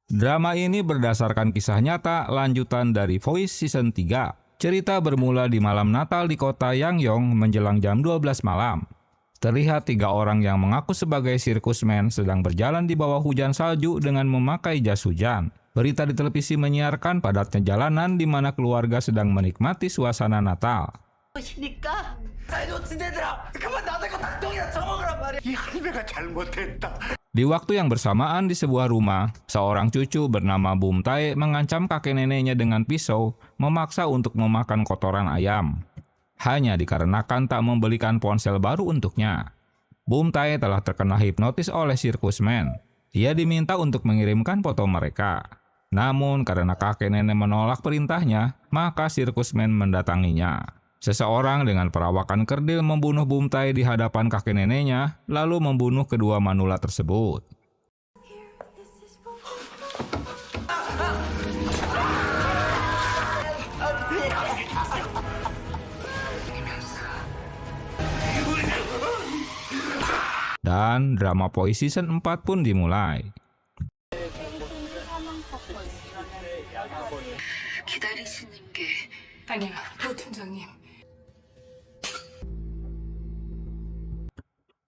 Drama ini berdasarkan kisah nyata lanjutan dari Voice Season 3. Cerita bermula di malam Natal di kota Yangyong menjelang jam 12 malam. Terlihat 3 orang yang mengaku sebagai sirkusmen sedang berjalan di bawah hujan salju dengan memakai jas hujan. Berita di televisi menyiarkan padatnya jalanan di mana keluarga sedang menikmati suasana Natal. Di waktu yang bersamaan di sebuah rumah, seorang cucu bernama Bum Tae mengancam kakek neneknya dengan pisau, memaksa untuk memakan kotoran ayam. Hanya dikarenakan tak membelikan ponsel baru untuknya. Bum Tae telah terkena hipnotis oleh sirkusmen. Ia diminta untuk mengirimkan foto mereka. Namun karena kakek nenek menolak perintahnya, maka sirkusmen mendatanginya. Seseorang dengan perawakan kerdil membunuh Bum Tae di hadapan kakek neneknya, lalu membunuh kedua manula tersebut. Dan drama Voice Season 4 pun dimulai. 기다리시는 게 아니요, 부팀장님.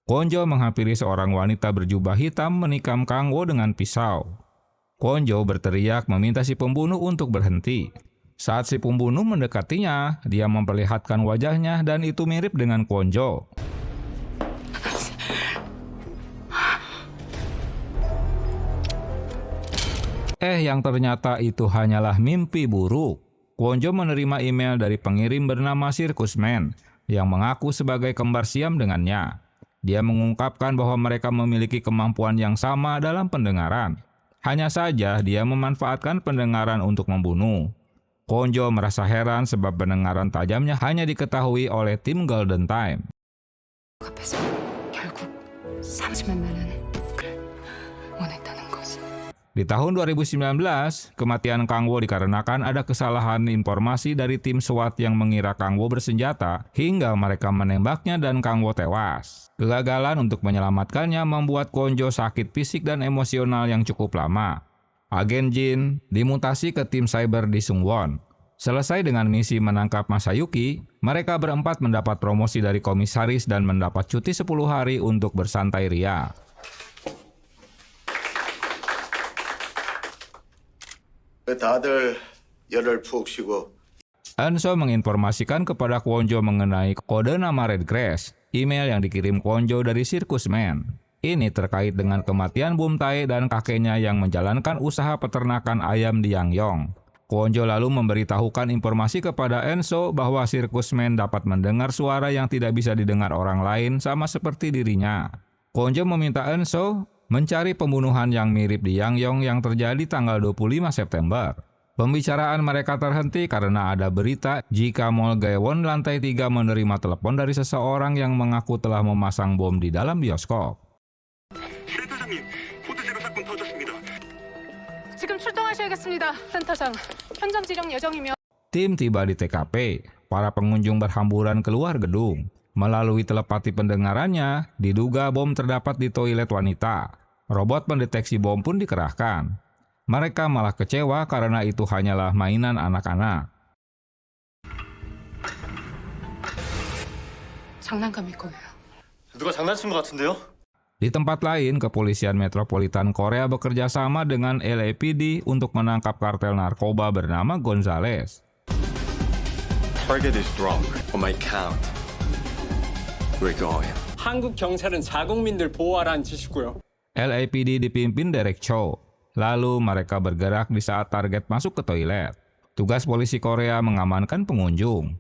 Kwon-jo menghampiri seorang wanita berjubah hitam menikam Kang-wo dengan pisau. Kwon-jo berteriak meminta si pembunuh untuk berhenti. Saat si pembunuh mendekatinya, dia memperlihatkan wajahnya dan itu mirip dengan Kwon-jo. Yang ternyata itu hanyalah mimpi buruk. Kwon-jo menerima email dari pengirim bernama Sirkusman yang mengaku sebagai kembar siam dengannya. Dia mengungkapkan bahwa mereka memiliki kemampuan yang sama dalam pendengaran. Hanya saja dia memanfaatkan pendengaran untuk membunuh. Kwon-jo merasa heran sebab pendengaran tajamnya hanya diketahui oleh tim Golden Time. 앞에서 결국 30만 원은 원했다는 것을. Di tahun 2019, kematian Kang-wo dikarenakan ada kesalahan informasi dari tim SWAT yang mengira Kang-wo bersenjata hingga mereka menembaknya dan Kang-wo tewas. Kegagalan untuk menyelamatkannya membuat Kwon-jo sakit fisik dan emosional yang cukup lama. Agen Jin dimutasi ke tim cyber di Sungwon. Selesai dengan misi menangkap Masayuki, mereka berempat mendapat promosi dari komisaris dan mendapat cuti 10 hari untuk bersantai ria. 다들 열을 푹 쉬고. Eunso menginformasikan kepada Kwon-jo mengenai kode nama Red Grass, email yang dikirim Kwon-jo dari Sirkusman. Ini terkait dengan kematian Bum Tae dan kakeknya yang menjalankan usaha peternakan ayam di Yangyong. Kwon-jo lalu memberitahukan informasi kepada Eunso bahwa Sirkusman dapat mendengar suara yang tidak bisa didengar orang lain sama seperti dirinya. Kwon-jo meminta Eunso mencari pembunuhan yang mirip di Yangyong yang terjadi tanggal 25 September. Pembicaraan mereka terhenti karena ada berita jika Mall Gaewon lantai 3 menerima telepon dari seseorang yang mengaku telah memasang bom di dalam bioskop. 지금 출동하셔야겠습니다. 센터장. 현장 지령 예정이며. Tim tiba di TKP. Para pengunjung berhamburan keluar gedung. Melalui telepati pendengarannya, diduga bom terdapat di toilet wanita. Robot pendeteksi bom pun dikerahkan. Mereka malah kecewa karena itu hanyalah mainan anak-anak. 장난감일 거예요. 누가 장난친 것 같은데요? Di tempat lain, Kepolisian Metropolitan Korea bekerja sama dengan LAPD untuk menangkap kartel narkoba bernama Gonzales. Target is drunk on my count. We're going. 한국 경찰은 자국민들 보호하라는 짓이고요. LAPD dipimpin Derek Cho. Lalu mereka bergerak di saat target masuk ke toilet. Tugas polisi Korea mengamankan pengunjung.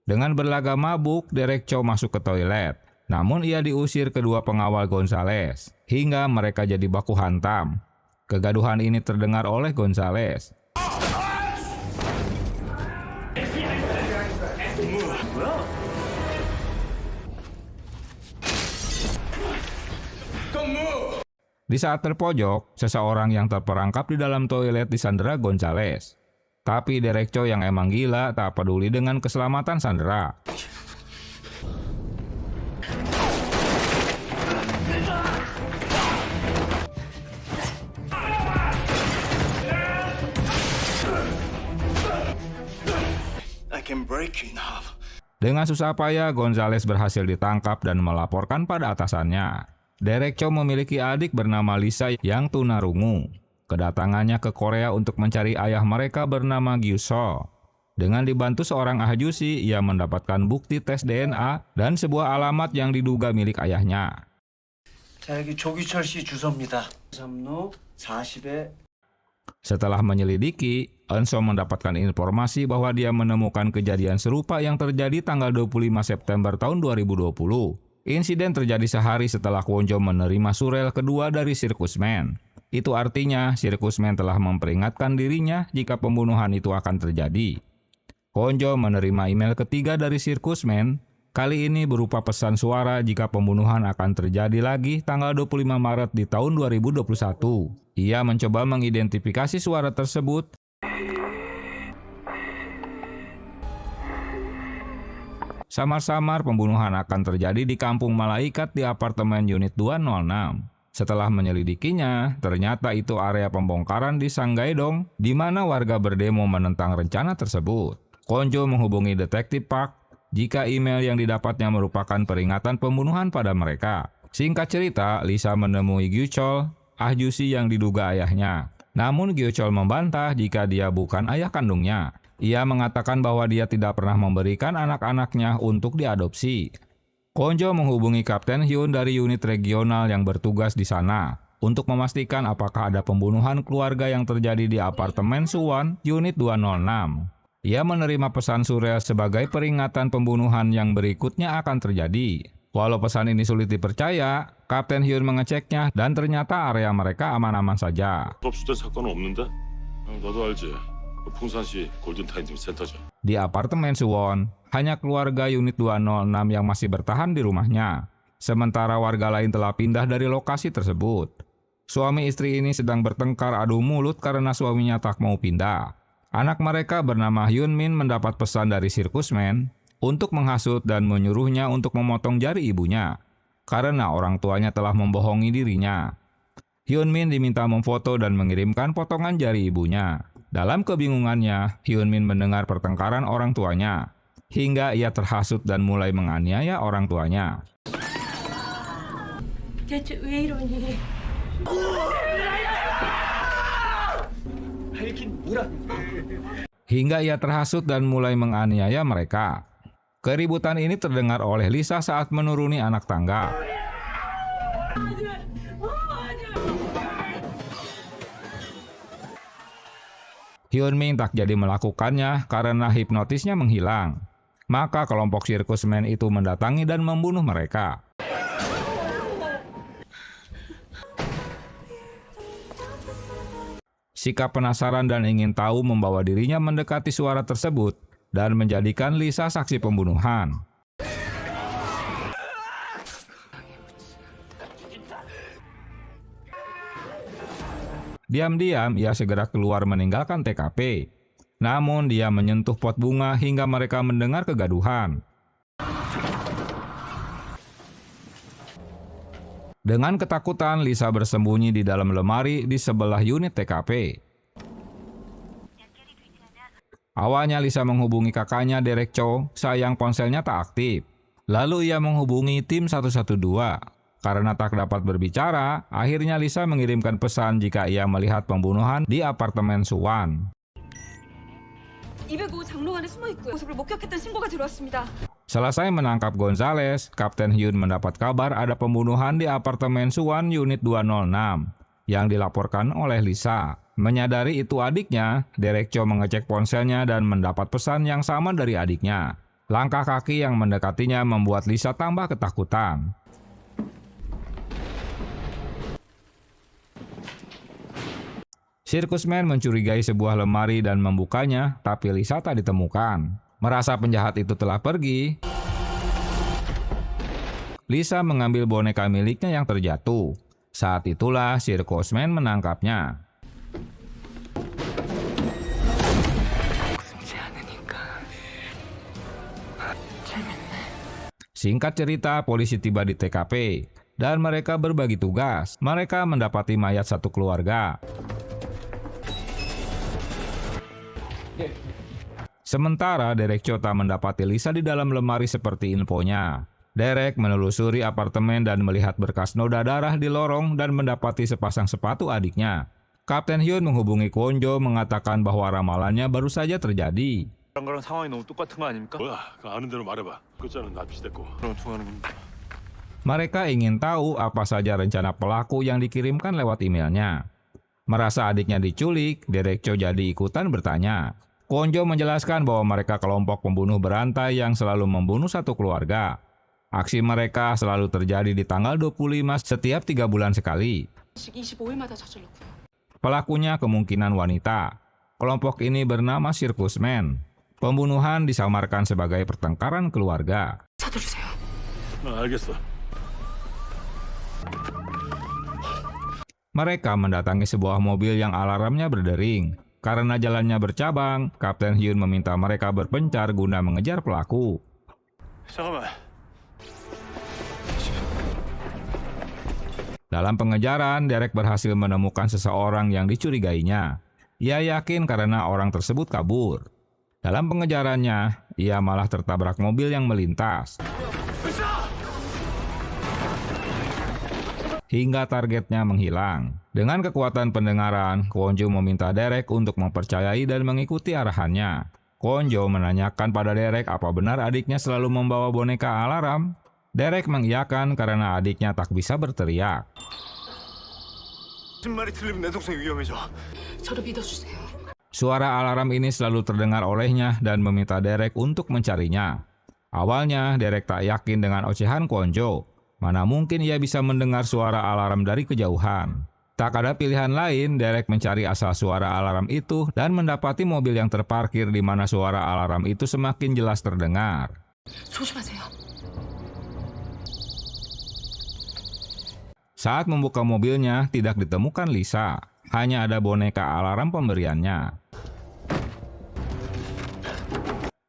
Dengan berlagak mabuk, Derek Cho masuk ke toilet. Namun ia diusir kedua pengawal Gonzales. Hingga mereka jadi baku hantam. Kegaduhan ini terdengar oleh Gonzales. Di saat terpojok, seseorang yang terperangkap di dalam toilet disandera Gonzales. Tapi Derek Cho yang emang gila tak peduli dengan keselamatan sandera. can break you now. Dengan susah payah, Gonzales berhasil ditangkap dan melaporkan pada atasannya. Derek Cho memiliki adik bernama Lisa yang tunarungu. Kedatangannya ke Korea untuk mencari ayah mereka bernama Gyu So. Dengan dibantu seorang ahjusi, ia mendapatkan bukti tes DNA dan sebuah alamat yang diduga milik ayahnya. 자, 여기 조기철 씨 주소입니다. 3로 40에 Setelah menyelidiki, Eunso mendapatkan informasi bahwa dia menemukan kejadian serupa yang terjadi tanggal 25 September tahun 2020. Insiden terjadi sehari setelah Kwon Jo menerima surel kedua dari Sirkusman. Itu artinya Sirkusman telah memperingatkan dirinya jika pembunuhan itu akan terjadi. Kwon Jo menerima email ketiga dari Sirkusman, kali ini berupa pesan suara jika pembunuhan akan terjadi lagi tanggal 25 Maret di tahun 2021. Ia mencoba mengidentifikasi suara tersebut. Samar-samar pembunuhan akan terjadi di Kampung Malaikat di apartemen unit 206. Setelah menyelidikinya, ternyata itu area pembongkaran di Sanggaedong, di mana warga berdemo menentang rencana tersebut. Kwon Jo menghubungi detektif Park jika email yang didapatnya merupakan peringatan pembunuhan pada mereka. Singkat cerita, Lisa menemui Gyu Chol, ahjusi yang diduga ayahnya. Namun Gyu Chol membantah jika dia bukan ayah kandungnya. Ia mengatakan bahwa dia tidak pernah memberikan anak-anaknya untuk diadopsi. Kwon Jo menghubungi Kapten Hyun dari unit regional yang bertugas di sana untuk memastikan apakah ada pembunuhan keluarga yang terjadi di apartemen Suwon, unit 206. Ia menerima pesan surel sebagai peringatan pembunuhan yang berikutnya akan terjadi. Walau pesan ini sulit dipercaya, Kapten Hyun mengeceknya dan ternyata area mereka aman-aman saja. 없었던 사건은 없는데? 너도 알지. 풍산시 골든타임즈 센터죠. Di apartemen Suwon, hanya keluarga unit 206 yang masih bertahan di rumahnya. Sementara warga lain telah pindah dari lokasi tersebut. Suami istri ini sedang bertengkar adu mulut karena suaminya tak mau pindah. Anak mereka bernama Hyun Min mendapat pesan dari Sirkusman untuk menghasut dan menyuruhnya untuk memotong jari ibunya karena orang tuanya telah membohongi dirinya. Hyun Min diminta memfoto dan mengirimkan potongan jari ibunya. Dalam kebingungannya, Hyun Min mendengar pertengkaran orang tuanya hingga ia terhasut dan mulai menganiaya orang tuanya. 대체 왜 이러니? Hingga ia terhasut dan mulai menganiaya mereka. Keributan ini terdengar oleh Lisa saat menuruni anak tangga. Hyun Min tak jadi melakukannya karena hipnotisnya menghilang. Maka kelompok Sirkusman itu mendatangi dan membunuh mereka. Sikap penasaran dan ingin tahu membawa dirinya mendekati suara tersebut dan menjadikan Lisa saksi pembunuhan. Diam-diam ia segera keluar meninggalkan TKP. Namun dia menyentuh pot bunga hingga mereka mendengar kegaduhan. Dengan ketakutan, Lisa bersembunyi di dalam lemari di sebelah unit TKP. Awalnya Lisa menghubungi kakaknya Derek Cho, sayang ponselnya tak aktif. Lalu ia menghubungi tim 112. Karena tak dapat berbicara, akhirnya Lisa mengirimkan pesan jika ia melihat pembunuhan di apartemen Suwon. 205 장롱 안에 숨어 있고요. 모습을 목격했다는 신고가 들어왔습니다. Selesai menangkap Gonzales, Kapten Hyun mendapat kabar ada pembunuhan di apartemen Suwon unit 206 yang dilaporkan oleh Lisa. Menyadari itu adiknya, Derek Cho mengecek ponselnya dan mendapat pesan yang sama dari adiknya. Langkah kaki yang mendekatinya membuat Lisa tambah ketakutan. Sirkusman mencurigai sebuah lemari dan membukanya, tapi Lisa tak ditemukan. Merasa penjahat itu telah pergi, Lisa mengambil boneka miliknya yang terjatuh. Saat itulah Sirkusman menangkapnya. Singkat cerita, polisi tiba di TKP dan mereka berbagi tugas. Mereka mendapati mayat satu keluarga. Sementara Derek Cho tak mendapati Lisa di dalam lemari seperti infonya. Derek menelusuri apartemen dan melihat berkas noda darah di lorong dan mendapati sepasang sepatu adiknya. Kapten Hyun menghubungi Kwon Jo mengatakan bahwa ramalannya baru saja terjadi. 뭐야? 그 아는 대로 말해봐. 끝자는 나 비슷했고. Mereka ingin tahu apa saja rencana pelaku yang dikirimkan lewat emailnya. Merasa adiknya diculik, Derek Cho jadi ikutan bertanya. Kwon Jo menjelaskan bahwa mereka kelompok pembunuh berantai yang selalu membunuh satu keluarga. Aksi mereka selalu terjadi di tanggal 25 setiap 3 bulan sekali. 25일마다 저질렀고요. Pelakunya kemungkinan wanita. Kelompok ini bernama Circus Man. Pembunuhan disamarkan sebagai pertengkaran keluarga. 서두르세요. 알겠어. Mereka mendatangi sebuah mobil yang alarmnya berdering. Karena jalannya bercabang, Kapten Hyun meminta mereka berpencar guna mengejar pelaku. 잠깐만. Dalam pengejaran, Derek berhasil menemukan seseorang yang dicurigainya. Ia yakin karena orang tersebut kabur. Dalam pengejarannya, ia malah tertabrak mobil yang melintas. Hingga targetnya menghilang. Dengan kekuatan pendengaran, Kwon Jo meminta Derek untuk mempercayai dan mengikuti arahannya. Kwon Jo menanyakan pada Derek apa benar adiknya selalu membawa boneka alarm. Derek mengiyakan karena adiknya tak bisa berteriak. 신말이 틀리면 내 동생 위험해져. 저를 믿어주세요. Suara alarm ini selalu terdengar olehnya dan meminta Derek untuk mencarinya. Awalnya, Derek tak yakin dengan ocehan Kwon Jo. Mana mungkin ia bisa mendengar suara alarm dari kejauhan. Tak ada pilihan lain, Derek mencari asal suara alarm itu dan mendapati mobil yang terparkir di mana suara alarm itu semakin jelas terdengar. 조심하세요. Saat membuka mobilnya, tidak ditemukan Lisa. Hanya ada boneka alarm pemberiannya.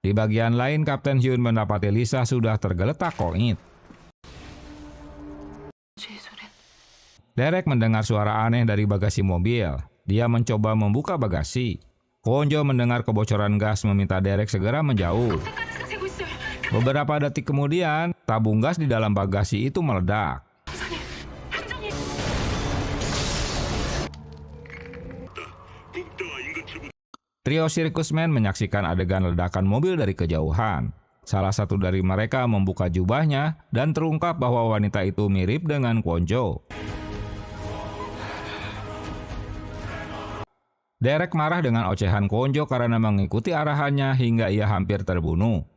Di bagian lain, Kapten Hyun mendapati Lisa sudah tergeletak koit. Derek mendengar suara aneh dari bagasi mobil. Dia mencoba membuka bagasi. Kwon Jo mendengar kebocoran gas meminta Derek segera menjauh. Beberapa detik kemudian, tabung gas di dalam bagasi itu meledak. Trio Circus Man menyaksikan adegan ledakan mobil dari kejauhan. Salah satu dari mereka membuka jubahnya dan terungkap bahwa wanita itu mirip dengan Kwon Jo. Derek marah dengan ocehan Kwon Jo karena mengikuti arahannya hingga ia hampir terbunuh.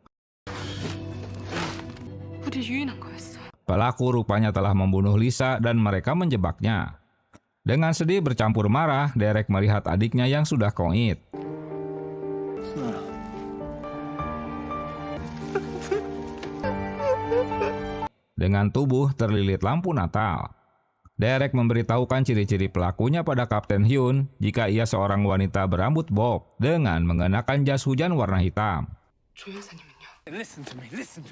우리 유인한 거였어. Pelaku rupanya telah membunuh Lisa dan mereka menjebaknya. Dengan sedih bercampur marah, Derek melihat adiknya yang sudah koit. Dengan tubuh terlilit lampu Natal. Derek memberitahukan ciri-ciri pelakunya pada Kapten Hyun jika ia seorang wanita berambut bob dengan mengenakan jas hujan warna hitam. 조 여사님은요? Listen to me.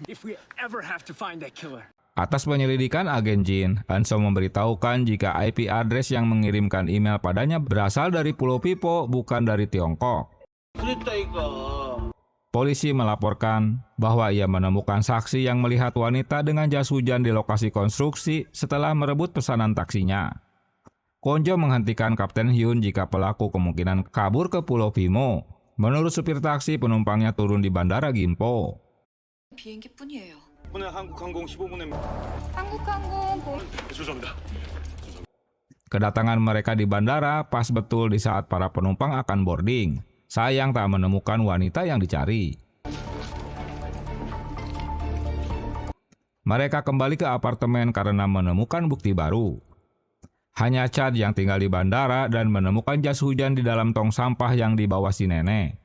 If we ever have to find that killer. Atas penyelidikan agen Jin, Hanso memberitahukan jika IP address yang mengirimkan email padanya berasal dari Pulau Pipo, bukan dari Tiongkok. Polisi melaporkan bahwa ia menemukan saksi yang melihat wanita dengan jas hujan di lokasi konstruksi setelah merebut pesanan taksinya. Kwon Jo menghentikan Kapten Hyun jika pelaku kemungkinan kabur ke Pulau Pimo. Menurut supir taksi, penumpangnya turun di Bandara Gimpo. 비행기뿐이에요. 오늘 한국항공 15분에 한국항공 죄송합니다. Kedatangan mereka di bandara pas betul di saat para penumpang akan boarding. Sayang tak menemukan wanita yang dicari. Mereka kembali ke apartemen karena menemukan bukti baru. Hanya Chad yang tinggal di bandara dan menemukan jas hujan di dalam tong sampah yang dibawa si nenek.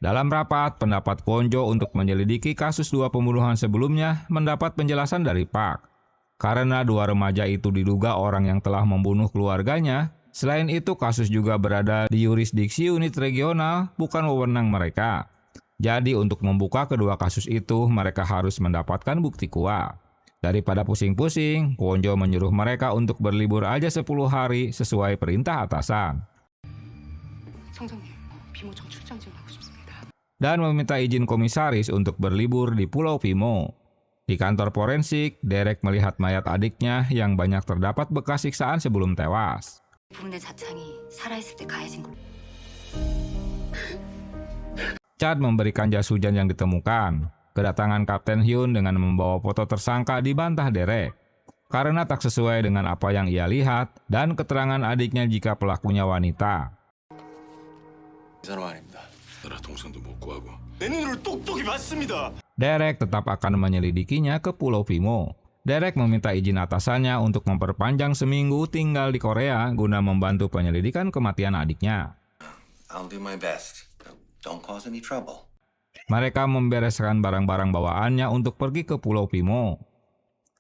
Dalam rapat, pendapat Kwon Jo untuk menyelidiki kasus 2 pembunuhan sebelumnya mendapat penjelasan dari Park. Karena 2 remaja itu diduga orang yang telah membunuh keluarganya, selain itu kasus juga berada di yurisdiksi unit regional, bukan wewenang mereka. Jadi untuk membuka kedua kasus itu, mereka harus mendapatkan bukti kuat. Daripada pusing-pusing, Kwon Jo menyuruh mereka untuk berlibur aja 10 hari sesuai perintah atasan. 청장님, 비모청 출장 지원하고 싶습니다. dan meminta izin komisaris untuk berlibur di Pulau Pimo. Di kantor forensik, Derek melihat mayat adiknya yang banyak terdapat bekas siksaan sebelum tewas. 부분의 자창이 살아있을 때 가해진 걸로. Chad memberikan jas hujan yang ditemukan. Kedatangan Kapten Hyun dengan membawa foto tersangka dibantah Derek karena tak sesuai dengan apa yang ia lihat dan keterangan adiknya jika pelakunya wanita. 이 사람 아닙니다. 나라 동생도 못 구하고 내 눈으로 똑똑히 봤습니다. Derek tetap akan menyelidikinya ke Pulau Pimo. Derek meminta izin atasannya untuk memperpanjang seminggu tinggal di Korea guna membantu penyelidikan kematian adiknya. I'll do my best. Don't cause any trouble. Mereka membereskan barang-barang bawaannya untuk pergi ke Pulau Pimo.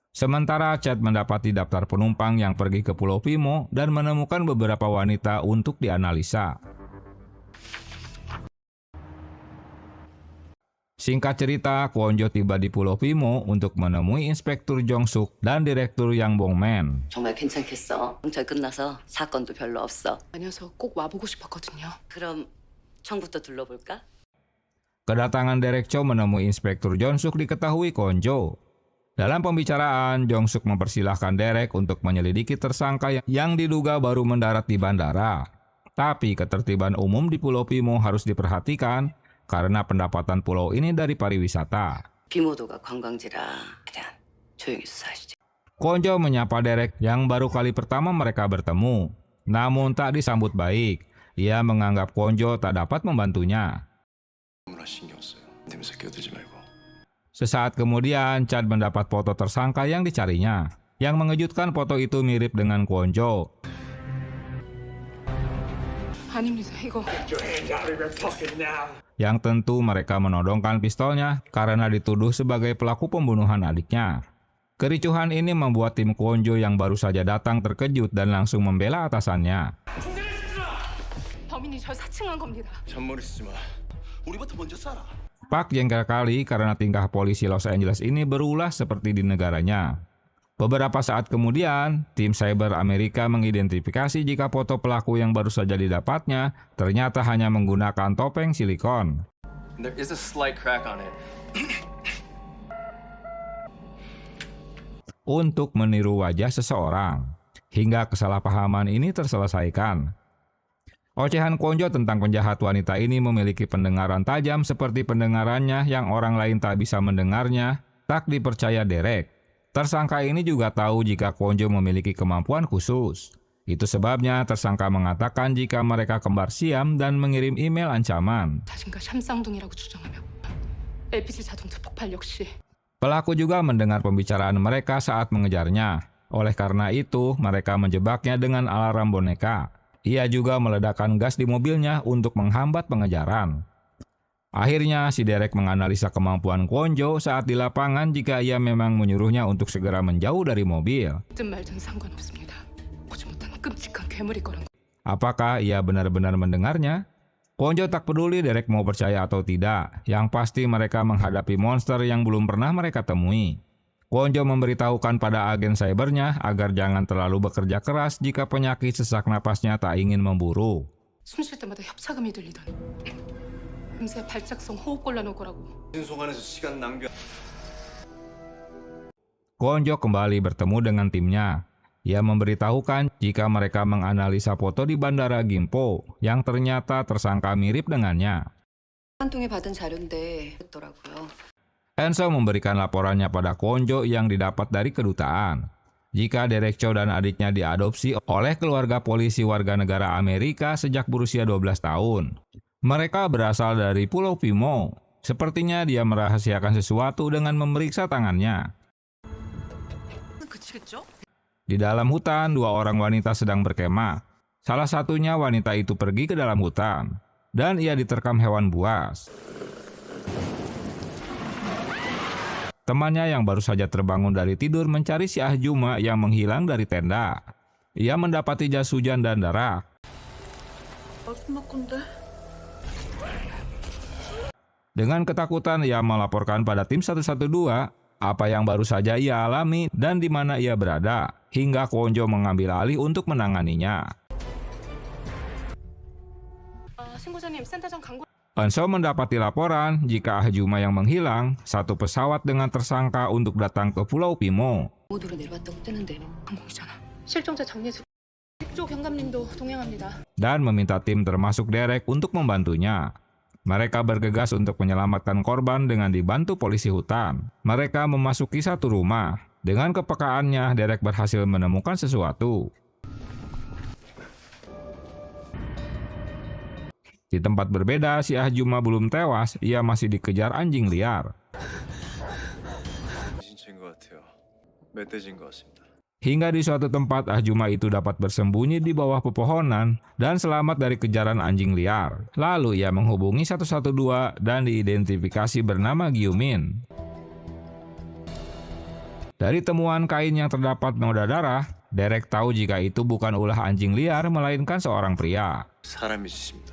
Sementara Chad mendapati daftar penumpang yang pergi ke Pulau Pimo dan menemukan beberapa wanita untuk dianalisa. Singkat cerita, Kwon-jo tiba di Pulau Pimo untuk menemui Inspektur Jong-suk dan Direktur Yang Bong-man. 정말 괜찮겠어. 경찰 끝나서 사건도 별로 없어. 아니어서 꼭 와보고 싶었거든요. 그럼 청부터 둘러볼까? Kedatangan Derek Cho menemui Inspektur Jong-suk diketahui Kwon-jo. Dalam pembicaraan, Jong-suk mempersilahkan Derek untuk menyelidiki tersangka yang diduga baru mendarat di bandara. Tapi ketertiban umum di Pulau Pimo harus diperhatikan karena pendapatan pulau ini dari pariwisata. 비모도가 관광지라 그냥 조용히 수사하시지. Kwon-jo menyapa Derek yang baru kali pertama mereka bertemu. Namun tak disambut baik. Ia menganggap Kwon-jo tak dapat membantunya. 아무나 신경 써요. 냄새 끼어들지 말고. Sesaat kemudian, Chad mendapat foto tersangka yang dicarinya. Yang mengejutkan, foto itu mirip dengan Kwon-jo. 아닙니다. 이거 Yang tentu mereka menodongkan pistolnya karena dituduh sebagai pelaku pembunuhan adiknya. Kericuhan ini membuat tim Kwon-jo yang baru saja datang terkejut dan langsung membela atasannya. 범인이 절 사칭한 겁니다. 잔머리 쓰지 마. 우리부터 먼저 쏴라. Park jengkel kali karena tingkah polisi Los Angeles ini berulah seperti di negaranya. Beberapa saat kemudian, tim cyber Amerika mengidentifikasi jika foto pelaku yang baru saja didapatnya ternyata hanya menggunakan topeng silikon. There is a slight crack on it. Untuk meniru wajah seseorang. Hingga kesalahpahaman ini terselesaikan. Ocehan Kwon-jo tentang penjahat wanita ini memiliki pendengaran tajam seperti pendengarannya yang orang lain tak bisa mendengarnya, tak dipercaya Derek. Tersangka ini juga tahu jika Kwon-jo memiliki kemampuan khusus. Itu sebabnya tersangka mengatakan jika mereka kembar siam dan mengirim email ancaman. 자신과 샴쌍둥이라고 주장하며 LPG 자동차 폭발 역시 Pelaku juga mendengar pembicaraan mereka saat mengejarnya. Oleh karena itu, mereka menjebaknya dengan alarm boneka. Ia juga meledakkan gas di mobilnya untuk menghambat pengejaran. Akhirnya, si Derek menganalisa kemampuan Kwon-jo saat di lapangan jika ia memang menyuruhnya untuk segera menjauh dari mobil. 든 말든 상관없습니다. 보지 못한 끔찍한 괴물일 거란 거. Apakah ia benar-benar mendengarnya? Kwon-jo tak peduli Derek mau percaya atau tidak. Yang pasti mereka menghadapi monster yang belum pernah mereka temui. Kwon-jo memberitahukan pada agen cybernya agar jangan terlalu bekerja keras jika penyakit sesak napasnya tak ingin memburu. 숨 쉴 때마다 협착음이 들리던 금세 발작성 호흡곤란 올 거라고. 신속안에서 시간 낭비. Kwon-jo kembali bertemu dengan timnya. Ia memberitahukan jika mereka menganalisa foto di bandara Gimpo yang ternyata tersangka mirip dengannya. 한 통에 받은 자료인데 했더라고요. Enso memberikan laporannya pada Kwon-jo yang didapat dari kedutaan. Jika Derek Cho dan adiknya diadopsi oleh keluarga polisi warga negara Amerika sejak berusia 12 tahun. Mereka berasal dari Pulau Pimo. Sepertinya dia merahasiakan sesuatu dengan memeriksa tangannya. Di dalam hutan, dua orang wanita sedang berkemah. Salah satunya wanita itu pergi ke dalam hutan, dan ia diterkam hewan buas. Temannya yang baru saja terbangun dari tidur mencari si Ah-juma yang menghilang dari tenda. Ia mendapati jas hujan dan darah. Dengan ketakutan, ia melaporkan pada tim 112 apa yang baru saja ia alami dan di mana ia berada, hingga Kwon-jo mengambil alih untuk menanganinya. 신고자님 센터장 광고. Eunso mendapati laporan jika Ah Juma yang menghilang satu pesawat dengan tersangka untuk datang ke Pulau Pimo. 모두로 내려왔다고 뜨는데요. 항공이잖아. 실종자 장례수. 조 경감님도 동행합니다. Dan meminta tim termasuk Derek untuk membantunya. Mereka bergegas untuk menyelamatkan korban dengan dibantu polisi hutan. Mereka memasuki satu rumah. Dengan kepekaannya, Derek berhasil menemukan sesuatu. Di tempat berbeda, si Ah Juma belum tewas, ia masih dikejar anjing liar. 진짜인 것 같아요. 멧돼지인 것 같습니다. Hingga di suatu tempat, Ah Juma itu dapat bersembunyi di bawah pepohonan dan selamat dari kejaran anjing liar. Lalu ia menghubungi 112 dan diidentifikasi bernama Gyu-min. Dari temuan kain yang terdapat noda darah, Derek tahu jika itu bukan ulah anjing liar melainkan seorang pria. 사람이 짓습니다.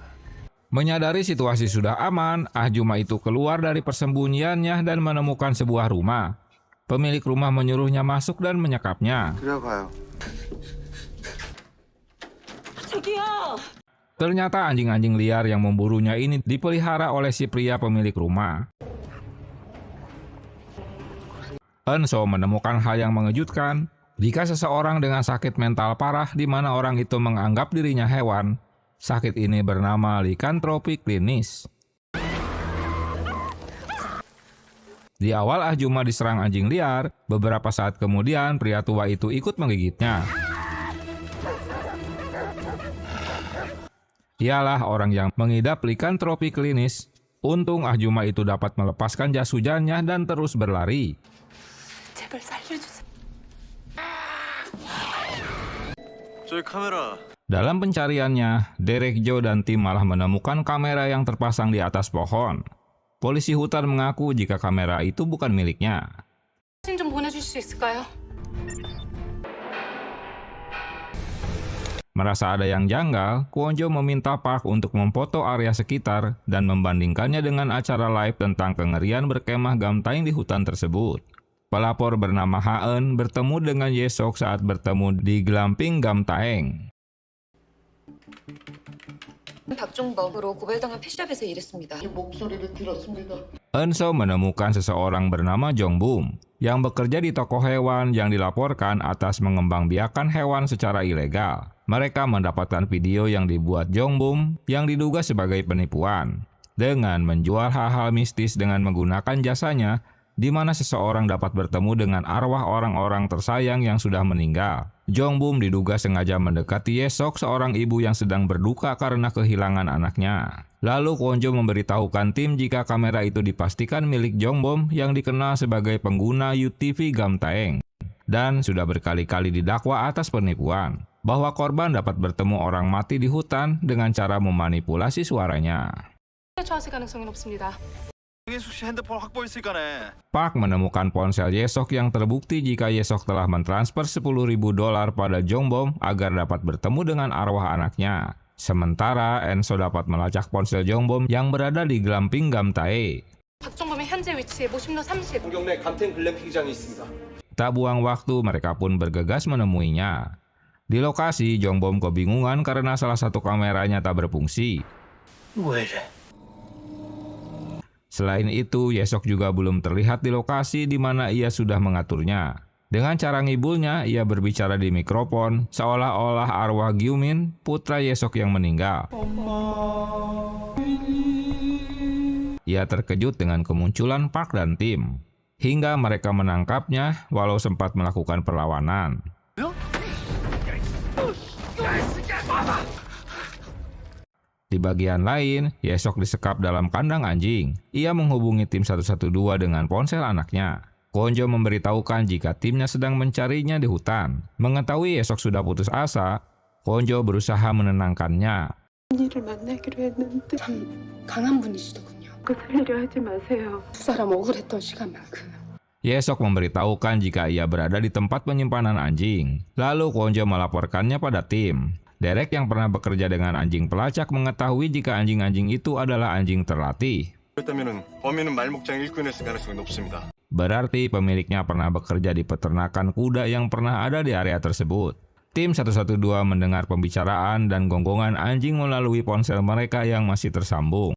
Menyadari situasi sudah aman, Ah Juma itu keluar dari persembunyiannya dan menemukan sebuah rumah. Pemilik rumah menyuruhnya masuk dan menyekapnya. 들어가요. Ternyata anjing-anjing liar yang memburunya ini dipelihara oleh si pria pemilik rumah. Eunso menemukan hal yang mengejutkan. Jika seseorang dengan sakit mental parah di mana orang itu menganggap dirinya hewan, sakit ini bernama likantropi klinis. Di awal Ah Juma diserang anjing liar, beberapa saat kemudian pria tua itu ikut menggigitnya. Ialah orang yang mengidap likantropi klinis. Untung Ah Juma itu dapat melepaskan jas hujannya dan terus berlari. 제발 살려주세요. 저기 카메라. Dalam pencariannya, Derek, Joe, dan tim malah menemukan kamera yang terpasang di atas pohon. Polisi hutan mengaku jika kamera itu bukan miliknya. 사진 좀 보내주실 수 있을까요? Merasa ada yang janggal, Kwon-jo meminta Park untuk memfoto area sekitar dan membandingkannya dengan acara live tentang kengerian berkemah Gamtaeng di hutan tersebut. Pelapor bernama Ha-eun bertemu dengan Ye-sok saat bertemu di glamping Gamtaeng. 박종범으로 고발당한 피샵에서 일했습니다. Eunso menemukan seseorang bernama Jong-bum yang bekerja di toko hewan yang dilaporkan atas mengembangbiakan hewan secara ilegal. Mereka mendapatkan video yang dibuat Jong-bum yang diduga sebagai penipuan dengan menjual hal-hal mistis dengan menggunakan jasanya, di mana seseorang dapat bertemu dengan arwah orang-orang tersayang yang sudah meninggal. Jong-bum diduga sengaja mendekati Ye-sok, seorang ibu yang sedang berduka karena kehilangan anaknya. Lalu Kwon-jo memberitahukan tim jika kamera itu dipastikan milik Jong-bum yang dikenal sebagai pengguna UTV Gamtaeng dan sudah berkali-kali didakwa atas penipuan, bahwa korban dapat bertemu orang mati di hutan dengan cara memanipulasi suaranya. 처하실 가능성이 높습니다. 송혜숙 씨 핸드폰 확보했으니까네. Park menemukan ponsel Ye-sok yang terbukti jika Ye-sok telah mentransfer $10.000 pada Jong-bum agar dapat bertemu dengan arwah anaknya. Sementara Enso dapat melacak ponsel Jong-bum yang berada di glamping Gamtaeng. 박종범의 현재 위치에 모심로 30. 동경내 감탱 글램핑장이 있습니다. Tak buang waktu, mereka pun bergegas menemuinya. Di lokasi, Jong-bum kebingungan karena salah satu kameranya tak berfungsi. 왜 이래? Selain itu, Ye-sok juga belum terlihat di lokasi di mana ia sudah mengaturnya. Dengan cara ngibulnya, ia berbicara di mikrofon, seolah-olah arwah Gyu-min, putra Ye-sok yang meninggal. Ia terkejut dengan kemunculan Park dan tim, hingga mereka menangkapnya walau sempat melakukan perlawanan. Di bagian lain, Ye-sok disekap dalam kandang anjing. Ia menghubungi tim 112 dengan ponsel anaknya. Kwon-jo memberitahukan jika timnya sedang mencarinya di hutan. Mengetahui Ye-sok sudah putus asa, Kwon-jo berusaha menenangkannya. 강한 분이시더군요. 하지 마세요. 두 사람 억울했던 시간만큼. Ye-sok memberitahukan jika ia berada di tempat penyimpanan anjing. Lalu Kwon-jo melaporkannya pada tim. Derek yang pernah bekerja dengan anjing pelacak mengetahui jika anjing-anjing itu adalah anjing terlatih. 그렇다면은 범인은 말목장 일꾼이었을 가능성이 높습니다. Berarti pemiliknya pernah bekerja di peternakan kuda yang pernah ada di area tersebut. Tim 112 mendengar pembicaraan dan gonggongan anjing melalui ponsel mereka yang masih tersambung.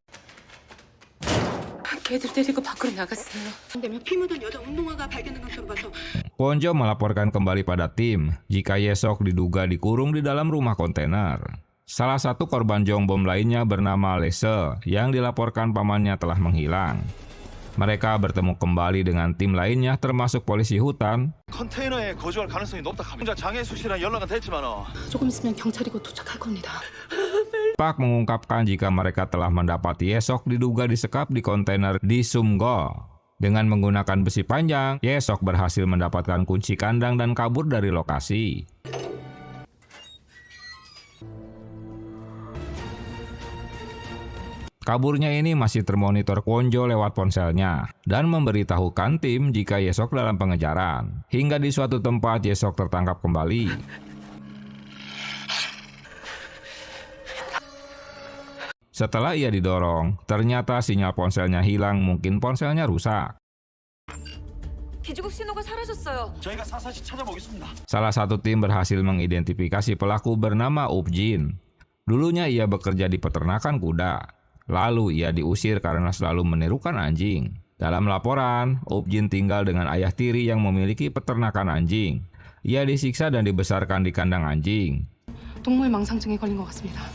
걔들 데리고 밖으로 나갔어요. 근데 피 묻은 여자 운동화가 발견된 것으로 봐서 Kwonjo melaporkan kembali pada tim jika Ye-sok diduga dikurung di dalam rumah kontainer. Salah satu korban jong bom lainnya bernama Lese yang dilaporkan pamannya telah menghilang. Mereka bertemu kembali dengan tim lainnya termasuk polisi hutan. 컨테이너에 거주할 가능성이 높다. 혼자 장혜숙 씨랑 연락은 됐지만 조금 있으면 경찰이 곧 도착할 겁니다. Park mengungkapkan jika mereka telah mendapati Ye-sok diduga disekap di kontainer di Sumgo. Dengan menggunakan besi panjang, Ye-sok berhasil mendapatkan kunci kandang dan kabur dari lokasi. Kaburnya ini masih termonitor Kwonjo lewat ponselnya dan memberitahukan tim jika Ye-sok dalam pengejaran. Hingga di suatu tempat Ye-sok tertangkap kembali. Setelah ia didorong, ternyata sinyal ponselnya hilang, mungkin ponselnya rusak. 기주국 신호가 사라졌어요. 저희가 사사시 찾아보겠습니다. Salah satu tim berhasil mengidentifikasi pelaku bernama Upjin. Dulunya ia bekerja di peternakan kuda. Lalu ia diusir karena selalu menirukan anjing. Dalam laporan, Upjin tinggal dengan ayah tiri yang memiliki peternakan anjing. Ia disiksa dan dibesarkan di kandang anjing. 동물 망상증에 걸린 것 같습니다.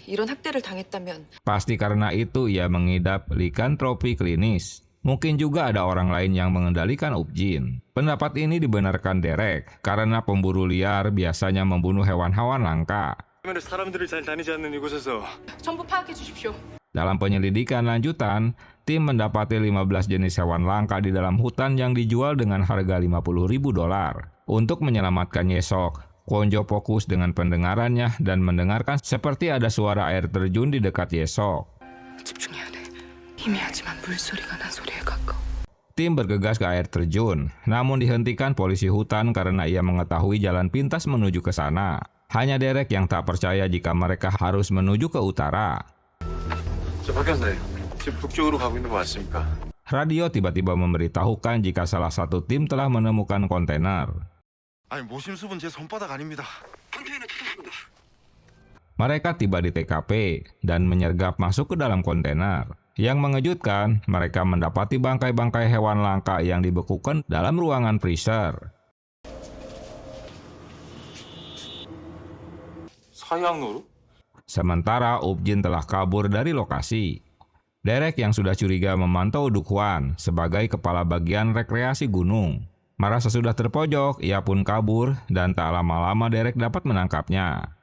이런 학대를 당했다면 Pasti karena itu ia mengidap likantropi klinis. Mungkin juga ada orang lain yang mengendalikan Upjin. Pendapat ini dibenarkan Derek karena pemburu liar biasanya membunuh hewan-hewan langka. 사람들이 잘 다니지 않는 이곳에서 전부 파악해 주십시오. Dalam penyelidikan lanjutan, tim mendapati 15 jenis hewan langka di dalam hutan yang dijual dengan harga $50.000. Untuk menyelamatkan Ye-sok, Kwonjo fokus dengan pendengarannya dan mendengarkan seperti ada suara air terjun di dekat Ye-sok. 집중해야 돼. 희미하지만 물소리가 난 소리에 가까워. Tim bergegas ke air terjun, namun dihentikan polisi hutan karena ia mengetahui jalan pintas menuju ke sana. Hanya Derek yang tak percaya jika mereka harus menuju ke utara. 저 박연사님, 지금 북쪽으로 가고 있는 거 맞습니까? Radio tiba-tiba memberitahukan jika salah satu tim telah menemukan kontainer. 아니 모심숲은 제 손바닥 아닙니다. Mereka tiba di TKP dan menyergap masuk ke dalam kontainer. Yang mengejutkan, mereka mendapati bangkai-bangkai hewan langka yang dibekukan dalam ruangan freezer. 사양로로? Sementara Upjin telah kabur dari lokasi. Derek yang sudah curiga memantau Dukwan sebagai kepala bagian rekreasi gunung. Merasa sudah terpojok, ia pun kabur dan tak lama-lama Derek dapat menangkapnya.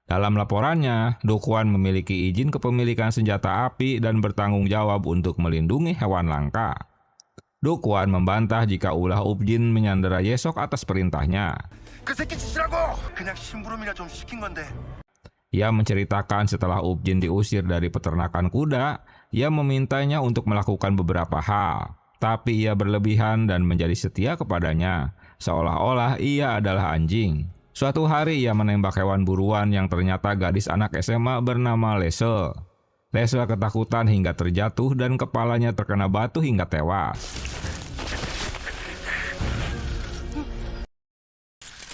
Dalam laporannya, Dukwan memiliki izin kepemilikan senjata api dan bertanggung jawab untuk melindungi hewan langka. Dukwan membantah jika ulah Upjin menyandera Ye-sok atas perintahnya. 그 새끼 짓이라고! 그냥 심부름이나 좀 시킨 건데. Ia menceritakan setelah Upjin diusir dari peternakan kuda, ia memintanya untuk melakukan beberapa hal. Tapi ia berlebihan dan menjadi setia kepadanya, seolah-olah ia adalah anjing. Suatu hari ia menembak hewan buruan yang ternyata gadis anak SMA bernama Lese. Lese ketakutan hingga terjatuh dan kepalanya terkena batu hingga tewas.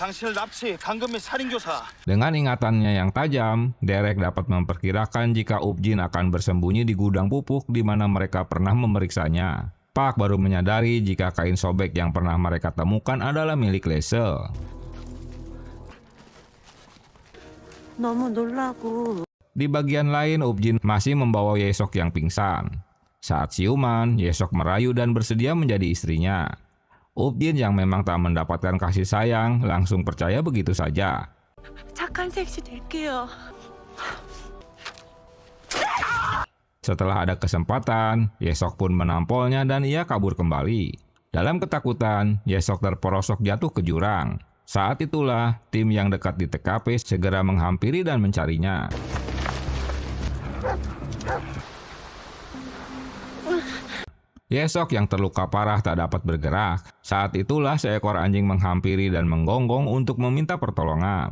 당신을 납치, 감금 및 살인 교사. Dengan ingatannya yang tajam, Derek dapat memperkirakan jika Upjin akan bersembunyi di gudang pupuk di mana mereka pernah memeriksanya. Park baru menyadari jika kain sobek yang pernah mereka temukan adalah milik Lese. 너무 놀라고. Di bagian lain, Upjin masih membawa Ye-sok yang pingsan. Saat siuman, Ye-sok merayu dan bersedia menjadi istrinya. Upjin yang memang tak mendapatkan kasih sayang langsung percaya begitu saja. 착한 섹시 될게요. Setelah ada kesempatan, Ye-sok pun menampolnya dan ia kabur kembali. Dalam ketakutan, Ye-sok terperosok jatuh ke jurang. Saat itulah, tim yang dekat di TKP segera menghampiri dan mencarinya. Ye-sok yang terluka parah tak dapat bergerak. Saat itulah seekor anjing menghampiri dan menggonggong untuk meminta pertolongan.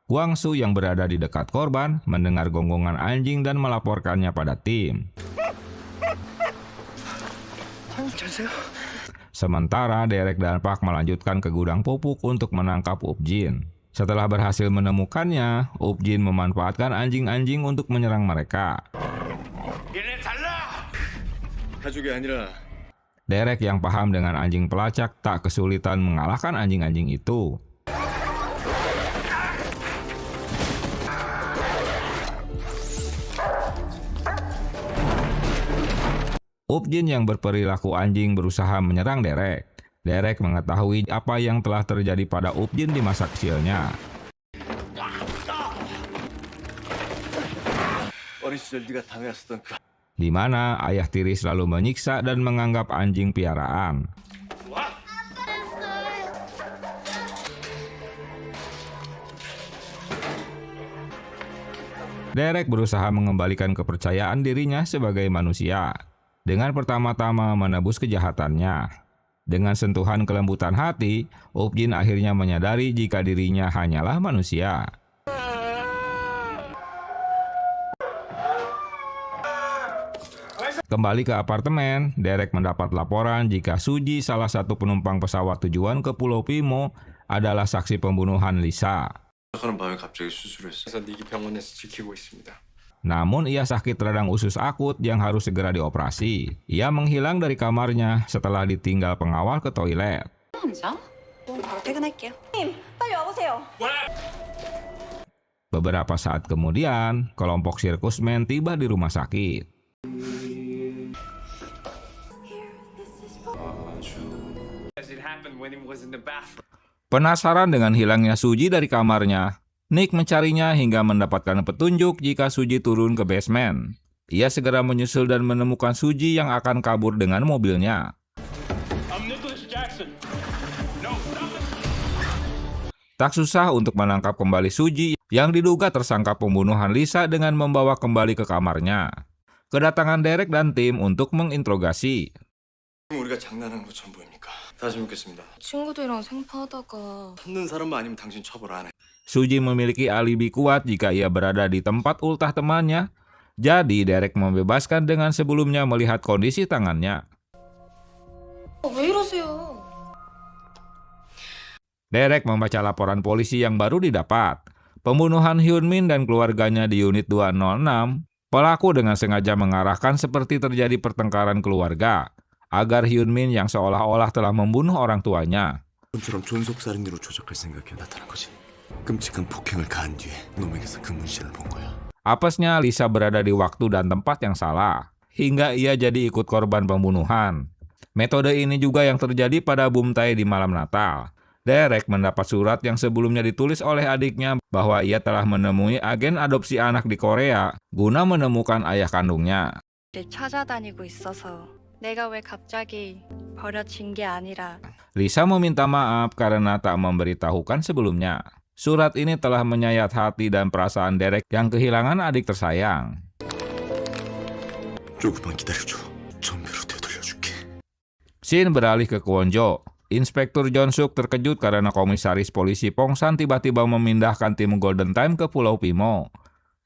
Wang Su yang berada di dekat korban mendengar gonggongan anjing dan melaporkannya pada tim. Sementara Derek dan Park melanjutkan ke gudang pupuk untuk menangkap Upjin. Setelah berhasil menemukannya, Upjin memanfaatkan anjing-anjing untuk menyerang mereka. 가족이 아니라 Derek yang paham dengan anjing pelacak tak kesulitan mengalahkan anjing-anjing itu. Upjin yang berperilaku anjing berusaha menyerang Derek. Derek mengetahui apa yang telah terjadi pada Upjin di masa kecilnya. 어린 시절 네가 당했었던 그 Di mana ayah tiri selalu menyiksa dan menganggap anjing piaraan. Derek berusaha mengembalikan kepercayaan dirinya sebagai manusia dengan pertama-tama menebus kejahatannya. Dengan sentuhan kelembutan hati, Upjin akhirnya menyadari jika dirinya hanyalah manusia. Kembali ke apartemen, Derek mendapat laporan jika Suji, salah satu penumpang pesawat tujuan ke Pulau Pimo, adalah saksi pembunuhan Lisa. 시작하는 밤에 갑자기 수술을 했어. 그래서 니기 병원에서 지키고 있습니다. Namun ia sakit radang usus akut yang harus segera dioperasi. Ia menghilang dari kamarnya setelah ditinggal pengawal ke toilet. 바로 퇴근할게요. 님, 빨리 와보세요. Beberapa saat kemudian, kelompok sirkusmen tiba di rumah sakit. Penasaran dengan hilangnya Suji dari kamarnya, Nick mencarinya hingga mendapatkan petunjuk jika Suji turun ke basement. Ia segera menyusul dan menemukan Suji yang akan kabur dengan mobilnya. Tak susah untuk menangkap kembali Suji yang diduga tersangka pembunuhan Lisa dengan membawa kembali ke kamarnya. Kedatangan Derek dan tim untuk menginterogasi. 우리가 장난하는 것처럼 보입니까? 다시 묻겠습니다. 친구들이랑 생파하다가 찾는 사람만 아니면 당신 처벌 안 해. Suji memiliki alibi kuat jika ia berada di tempat ultah temannya, jadi Derek membebaskan dengan sebelumnya melihat kondisi tangannya. 왜 이러세요? Derek membaca laporan polisi yang baru didapat. Pembunuhan Hyun Min dan keluarganya di unit 206, pelaku dengan sengaja mengarahkan seperti terjadi pertengkaran keluarga, agar Hyun Min yang seolah-olah telah membunuh orang tuanya. 처럼 존속살인으로 조작할 생각에 나타난 거지. 끔찍한 폭행을 가한 뒤에 놈에게서 그 문신을 본 거야. Apesnya Lisa berada di waktu dan tempat yang salah, hingga ia jadi ikut korban pembunuhan. Metode ini juga yang terjadi pada Bum Tae di malam Natal. Derek mendapat surat yang sebelumnya ditulis oleh adiknya bahwa ia telah menemui agen adopsi anak di Korea guna menemukan ayah kandungnya. 찾아다니고 있어서 내가 왜 갑자기 버려진 게 아니라 Lisa meminta maaf karena tak memberitahukan sebelumnya. Surat ini telah menyayat hati dan perasaan Derek yang kehilangan adik tersayang. 조금만 기다려줘. 좀비로 되돌려줄게. Scene beralih ke Kwonjo. Inspektur Jong-suk terkejut karena komisaris polisi Pongsan tiba-tiba memindahkan tim Golden Time ke Pulau Pimo.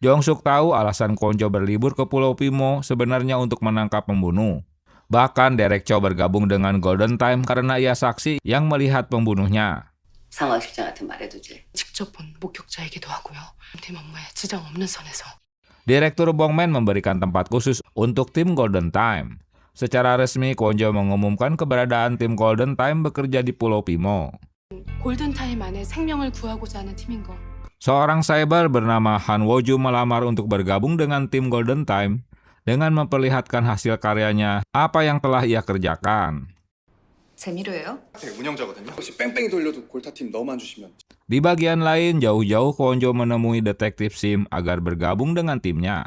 Jong-suk tahu alasan Kwonjo berlibur ke Pulau Pimo sebenarnya untuk menangkap pembunuh. Bahkan Derek Cho bergabung dengan Golden Time karena ia saksi yang melihat pembunuhnya. 상황실장한테 말해두지. 직접 본 목격자이기도 하고요. 팀 업무에 지장 없는 선에서. Direktur Bongman memberikan tempat khusus untuk tim Golden Time. Secara resmi, Kwonjo mengumumkan keberadaan tim Golden Time bekerja di Pulau Pimo. 골든타임 안에 생명을 구하고자 하는 팀인 거. Seorang cyber bernama Han Woju melamar untuk bergabung dengan tim Golden Time dengan memperlihatkan hasil karyanya apa yang telah ia kerjakan. 재미로 해요? 운영자거든요. 혹시 뺑뺑이 돌려도 골타팀 너만 주시면. Di bagian lain, jauh-jauh Kwonjo menemui detektif Sim agar bergabung dengan timnya,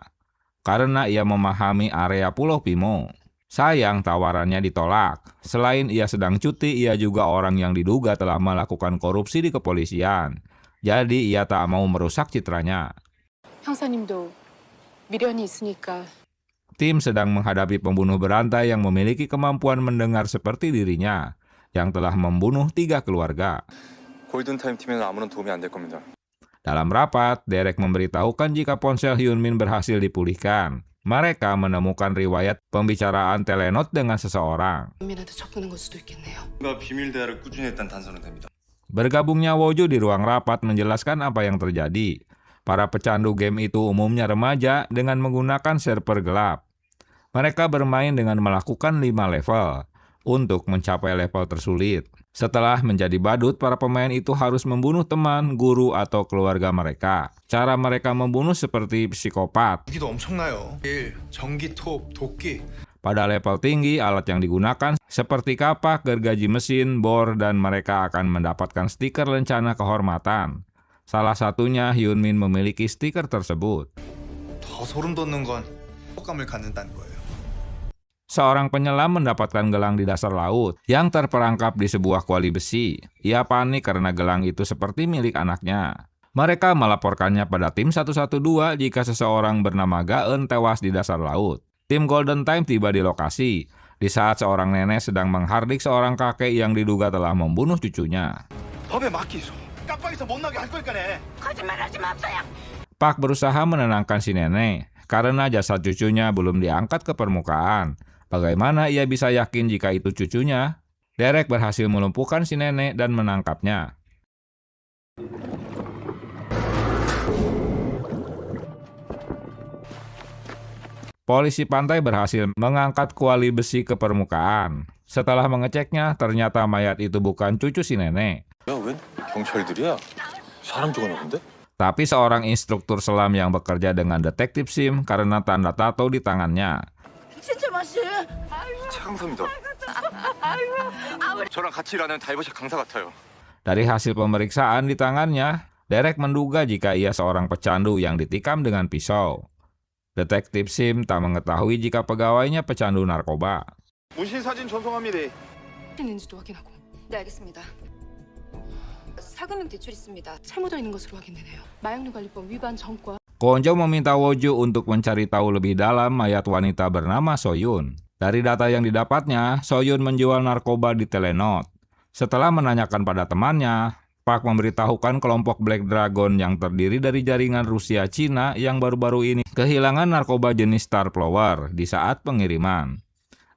karena ia memahami area Pulau Pimo. Sayang tawarannya ditolak. Selain ia sedang cuti, ia juga orang yang diduga telah melakukan korupsi di kepolisian. Jadi ia tak mau merusak citranya. 형사님도 미련이 있으니까 Tim sedang menghadapi pembunuh berantai yang memiliki kemampuan mendengar seperti dirinya, yang telah membunuh 3 keluarga. 골든타임 팀에는 아무런 도움이 안 될 겁니다. Dalam rapat, Derek memberitahukan jika ponsel Hyun Min berhasil dipulihkan. Mereka menemukan riwayat pembicaraan telenot dengan seseorang. 민한테 접근한 걸 수도 있겠네요. 뭔가 비밀 대화를 꾸준히 했다는 단서는 됩니다. Bergabungnya Woju di ruang rapat menjelaskan apa yang terjadi. Para pecandu game itu umumnya remaja dengan menggunakan server gelap. Mereka bermain dengan melakukan 5 level untuk mencapai level tersulit. Setelah menjadi badut, para pemain itu harus membunuh teman, guru, atau keluarga mereka. Cara mereka membunuh seperti psikopat. 무기도 엄청나요. 전기 톱, 도끼. Pada level tinggi, alat yang digunakan seperti kapak, gergaji mesin, bor, dan mereka akan mendapatkan stiker lencana kehormatan. Salah satunya Hyun Min memiliki stiker tersebut. 더 소름 돋는 건 호감을 갖는다는 거예요. Seorang penyelam mendapatkan gelang di dasar laut yang terperangkap di sebuah kuali besi. Ia panik karena gelang itu seperti milik anaknya. Mereka melaporkannya pada tim 112 jika seseorang bernama Gaeun tewas di dasar laut. Tim Golden Time tiba di lokasi di saat seorang nenek sedang menghardik seorang kakek yang diduga telah membunuh cucunya. 법에 맡기소. 깜빡이서 못 나게 할 거니까네. 거짓말하지 맙소요. Park berusaha menenangkan si nenek karena jasad cucunya belum diangkat ke permukaan. Bagaimana ia bisa yakin jika itu cucunya? Derek berhasil melumpuhkan si nenek dan menangkapnya. Polisi pantai berhasil mengangkat kuali besi ke permukaan. Setelah mengeceknya, ternyata mayat itu bukan cucu si nenek. 야, 웬 경찰들이야? 사람 죽었는데? Tapi seorang instruktur selam yang bekerja dengan detektif SIM karena tanda tato di tangannya. 차강사입니다. 저랑 같이 일하는 다이버샵 강사 같아요. Dari hasil pemeriksaan di tangannya, Derek menduga jika ia seorang pecandu yang ditikam dengan pisau. Detektif SIM tak mengetahui jika pegawainya pecandu narkoba. 문신 사진 전송합니다. 인지도 확인하고. 네, 알겠습니다. 사금융 대출 있습니다. 채무자 있는 것으로 확인되네요. 마약류관리법 위반 전과. Kwonjo meminta Woju untuk mencari tahu lebih dalam mayat wanita bernama Soyun. Dari data yang didapatnya, Soyun menjual narkoba di Telenot. Setelah menanyakan pada temannya, Park memberitahukan kelompok Black Dragon yang terdiri dari jaringan Rusia-Cina yang baru-baru ini kehilangan narkoba jenis Star Flower di saat pengiriman.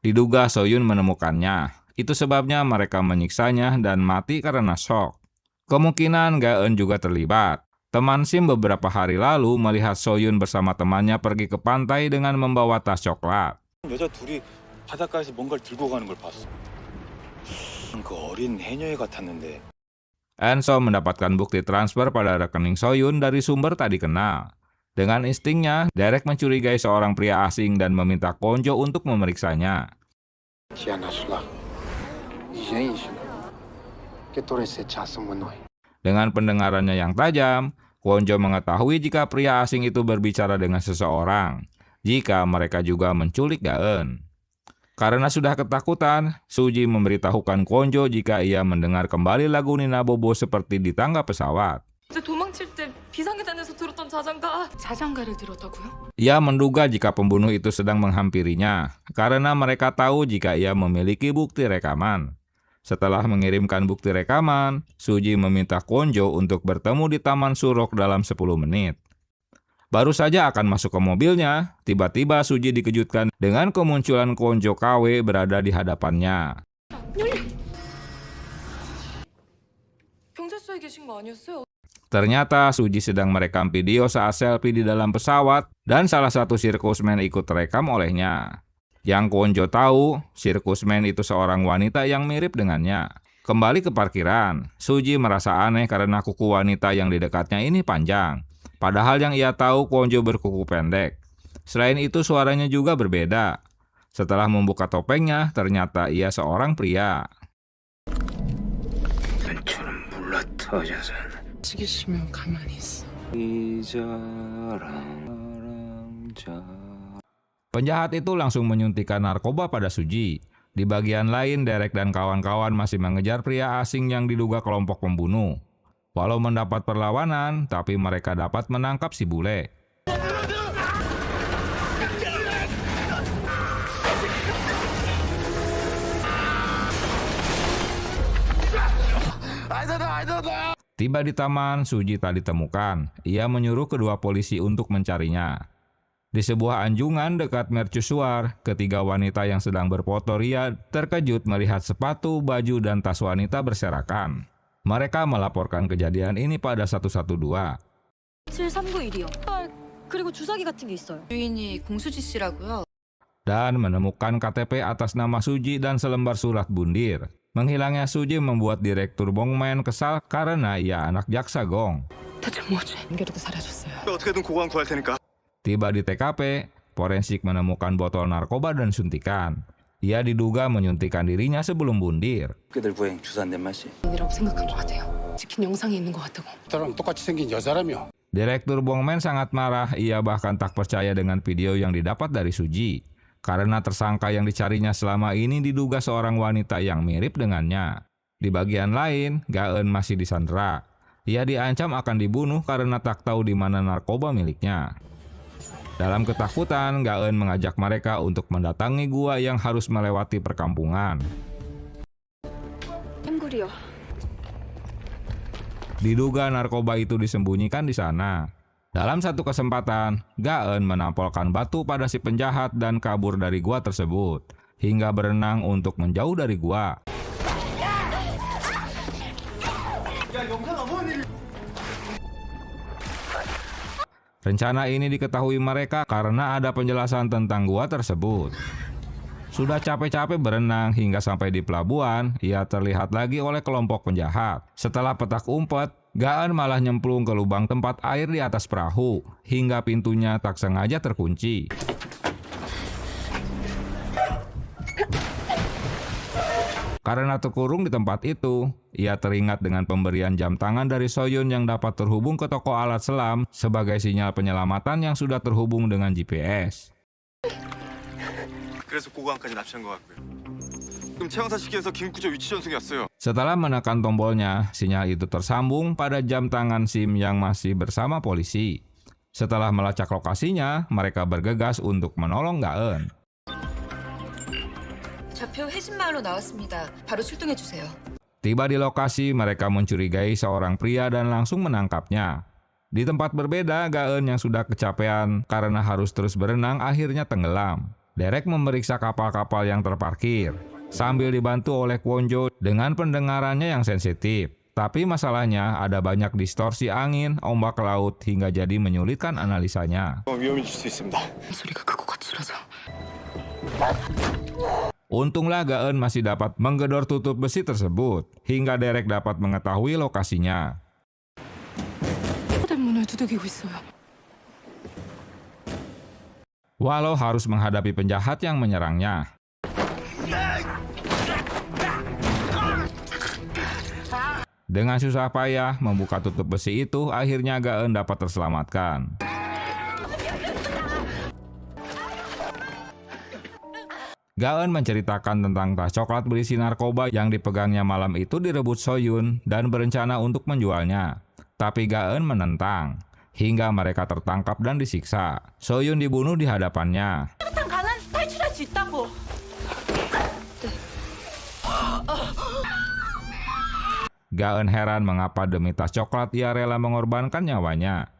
Diduga Soyun menemukannya. Itu sebabnya mereka menyiksanya dan mati karena shock. Kemungkinan Gaeun juga terlibat. Teman SIM beberapa hari lalu melihat Soyun bersama temannya pergi ke pantai dengan membawa tas coklat. 여자 둘이 바닷가에서 뭔가를 들고 가는 걸 봤어. 그 어린 해녀의 같았는데. Enso mendapatkan bukti transfer pada rekening Soyun dari sumber tak dikenal. Dengan instingnya, Derek mencurigai seorang pria asing dan meminta Kwonjo untuk memeriksanya. Dengan pendengarannya yang tajam, Kwonjo mengetahui jika pria asing itu berbicara dengan seseorang, jika mereka juga menculik Gaeun. Karena sudah ketakutan, Suji memberitahukan Kwonjo jika ia mendengar kembali lagu Nina Bobo seperti di tangga pesawat. 도망칠 때 비상계단에서 들었던 자장가. 자장가를 들었다고요? Ia menduga jika pembunuh itu sedang menghampirinya, karena mereka tahu jika ia memiliki bukti rekaman. Setelah mengirimkan bukti rekaman, Suji meminta Kwonjo untuk bertemu di Taman Surok dalam 10 menit. Baru saja akan masuk ke mobilnya, tiba-tiba Suji dikejutkan dengan kemunculan Kwonjo KW berada di hadapannya. 경찰서에 계신 거 아니었어요? Ternyata Suji sedang merekam video saat selfie di dalam pesawat dan salah satu sirkusmen ikut terekam olehnya. Yang Kwonjo tahu, sirkusmen itu seorang wanita yang mirip dengannya. Kembali ke parkiran, Suji merasa aneh karena kuku wanita yang di dekatnya ini panjang. Padahal yang ia tahu Kwonjo berkuku pendek. Selain itu suaranya juga berbeda. Setelah membuka topengnya, ternyata ia seorang pria. 죽이시면 가만히 있어. Penjahat itu langsung menyuntikkan narkoba pada Suji. Di bagian lain, Derek dan kawan-kawan masih mengejar pria asing yang diduga kelompok pembunuh. Walau mendapat perlawanan, tapi mereka dapat menangkap si bule. Tiba di taman, Suji tak ditemukan. Ia menyuruh kedua polisi untuk mencarinya. Di sebuah anjungan dekat mercusuar, ketiga wanita yang sedang berfoto ria terkejut melihat sepatu, baju, dan tas wanita berserakan. Mereka melaporkan kejadian ini pada 112. 7391이요. 그리고 주사기 같은 게 있어요. 주인이 공수지 씨라고요. Dan menemukan KTP atas nama Suji dan selembar surat bundir. Menghilangnya Suji membuat Direktur Bongmen kesal karena ia anak jaksa Gong. 대체 뭐지? 안개로도 사라졌어요. 어떻게든 고관 구할 테니까. Tiba di TKP, forensik menemukan botol narkoba dan suntikan. Ia diduga menyuntikkan dirinya sebelum bundir. 그들 부행 주사 낸 맛이. 이라고 생각한 것 같아요. 찍힌 영상이 있는 것 같다고. 저랑 똑같이 생긴 여자라며. Direktur Bongmen sangat marah, ia bahkan tak percaya dengan video yang didapat dari Suji. Karena tersangka yang dicarinya selama ini diduga seorang wanita yang mirip dengannya. Di bagian lain, Gaeun masih disandera. Ia diancam akan dibunuh karena tak tahu di mana narkoba miliknya. Dalam ketakutan, Gaeun mengajak mereka untuk mendatangi gua yang harus melewati perkampungan. 햄구리요. Diduga narkoba itu disembunyikan di sana. Dalam satu kesempatan, Gaeun menampolkan batu pada si penjahat dan kabur dari gua tersebut, hingga berenang untuk menjauh dari gua. Rencana ini diketahui mereka karena ada penjelasan tentang gua tersebut. Sudah capek-capek berenang hingga sampai di pelabuhan, ia terlihat lagi oleh kelompok penjahat. Setelah petak umpet, Gaeun malah nyemplung ke lubang tempat air di atas perahu, hingga pintunya tak sengaja terkunci. Karena terkurung di tempat itu, ia teringat dengan pemberian jam tangan dari Soyun yang dapat terhubung ke toko alat selam sebagai sinyal penyelamatan yang sudah terhubung dengan GPS. 그래서 고관까지 납치한 것 같고요. 그럼 최영사 시기에서 긴구조 위치 전송이 왔어요. Setelah menekan tombolnya, sinyal itu tersambung pada jam tangan SIM yang masih bersama polisi. Setelah melacak lokasinya, mereka bergegas untuk menolong Gaeun. 좌표 해진마을로 나왔습니다. 바로 출동해 주세요. Tiba di lokasi, mereka mencurigai seorang pria dan langsung menangkapnya. Di tempat berbeda, Gaeun yang sudah kecapean karena harus terus berenang akhirnya tenggelam. Derek memeriksa kapal-kapal yang terparkir, sambil dibantu oleh Kwonjo dengan pendengarannya yang sensitif. Tapi masalahnya ada banyak distorsi angin, ombak laut, hingga jadi menyulitkan analisanya. 위험해질 수 있습니다. 소리가 크고 거칠어서. Untunglah Gaeun masih dapat menggedor tutup besi tersebut, hingga Derek dapat mengetahui lokasinya. 호텔 문을 두들기고 있어요. Walau harus menghadapi penjahat yang menyerangnya. Dengan susah payah membuka tutup besi itu, akhirnya Gaeun dapat terselamatkan. Gaeun menceritakan tentang tas coklat berisi narkoba yang dipegangnya malam itu direbut Soyun dan berencana untuk menjualnya. Tapi Gaeun menentang, hingga mereka tertangkap dan disiksa. Soyun dibunuh di hadapannya. Gaeun heran mengapa demi tas coklat ia rela mengorbankan nyawanya.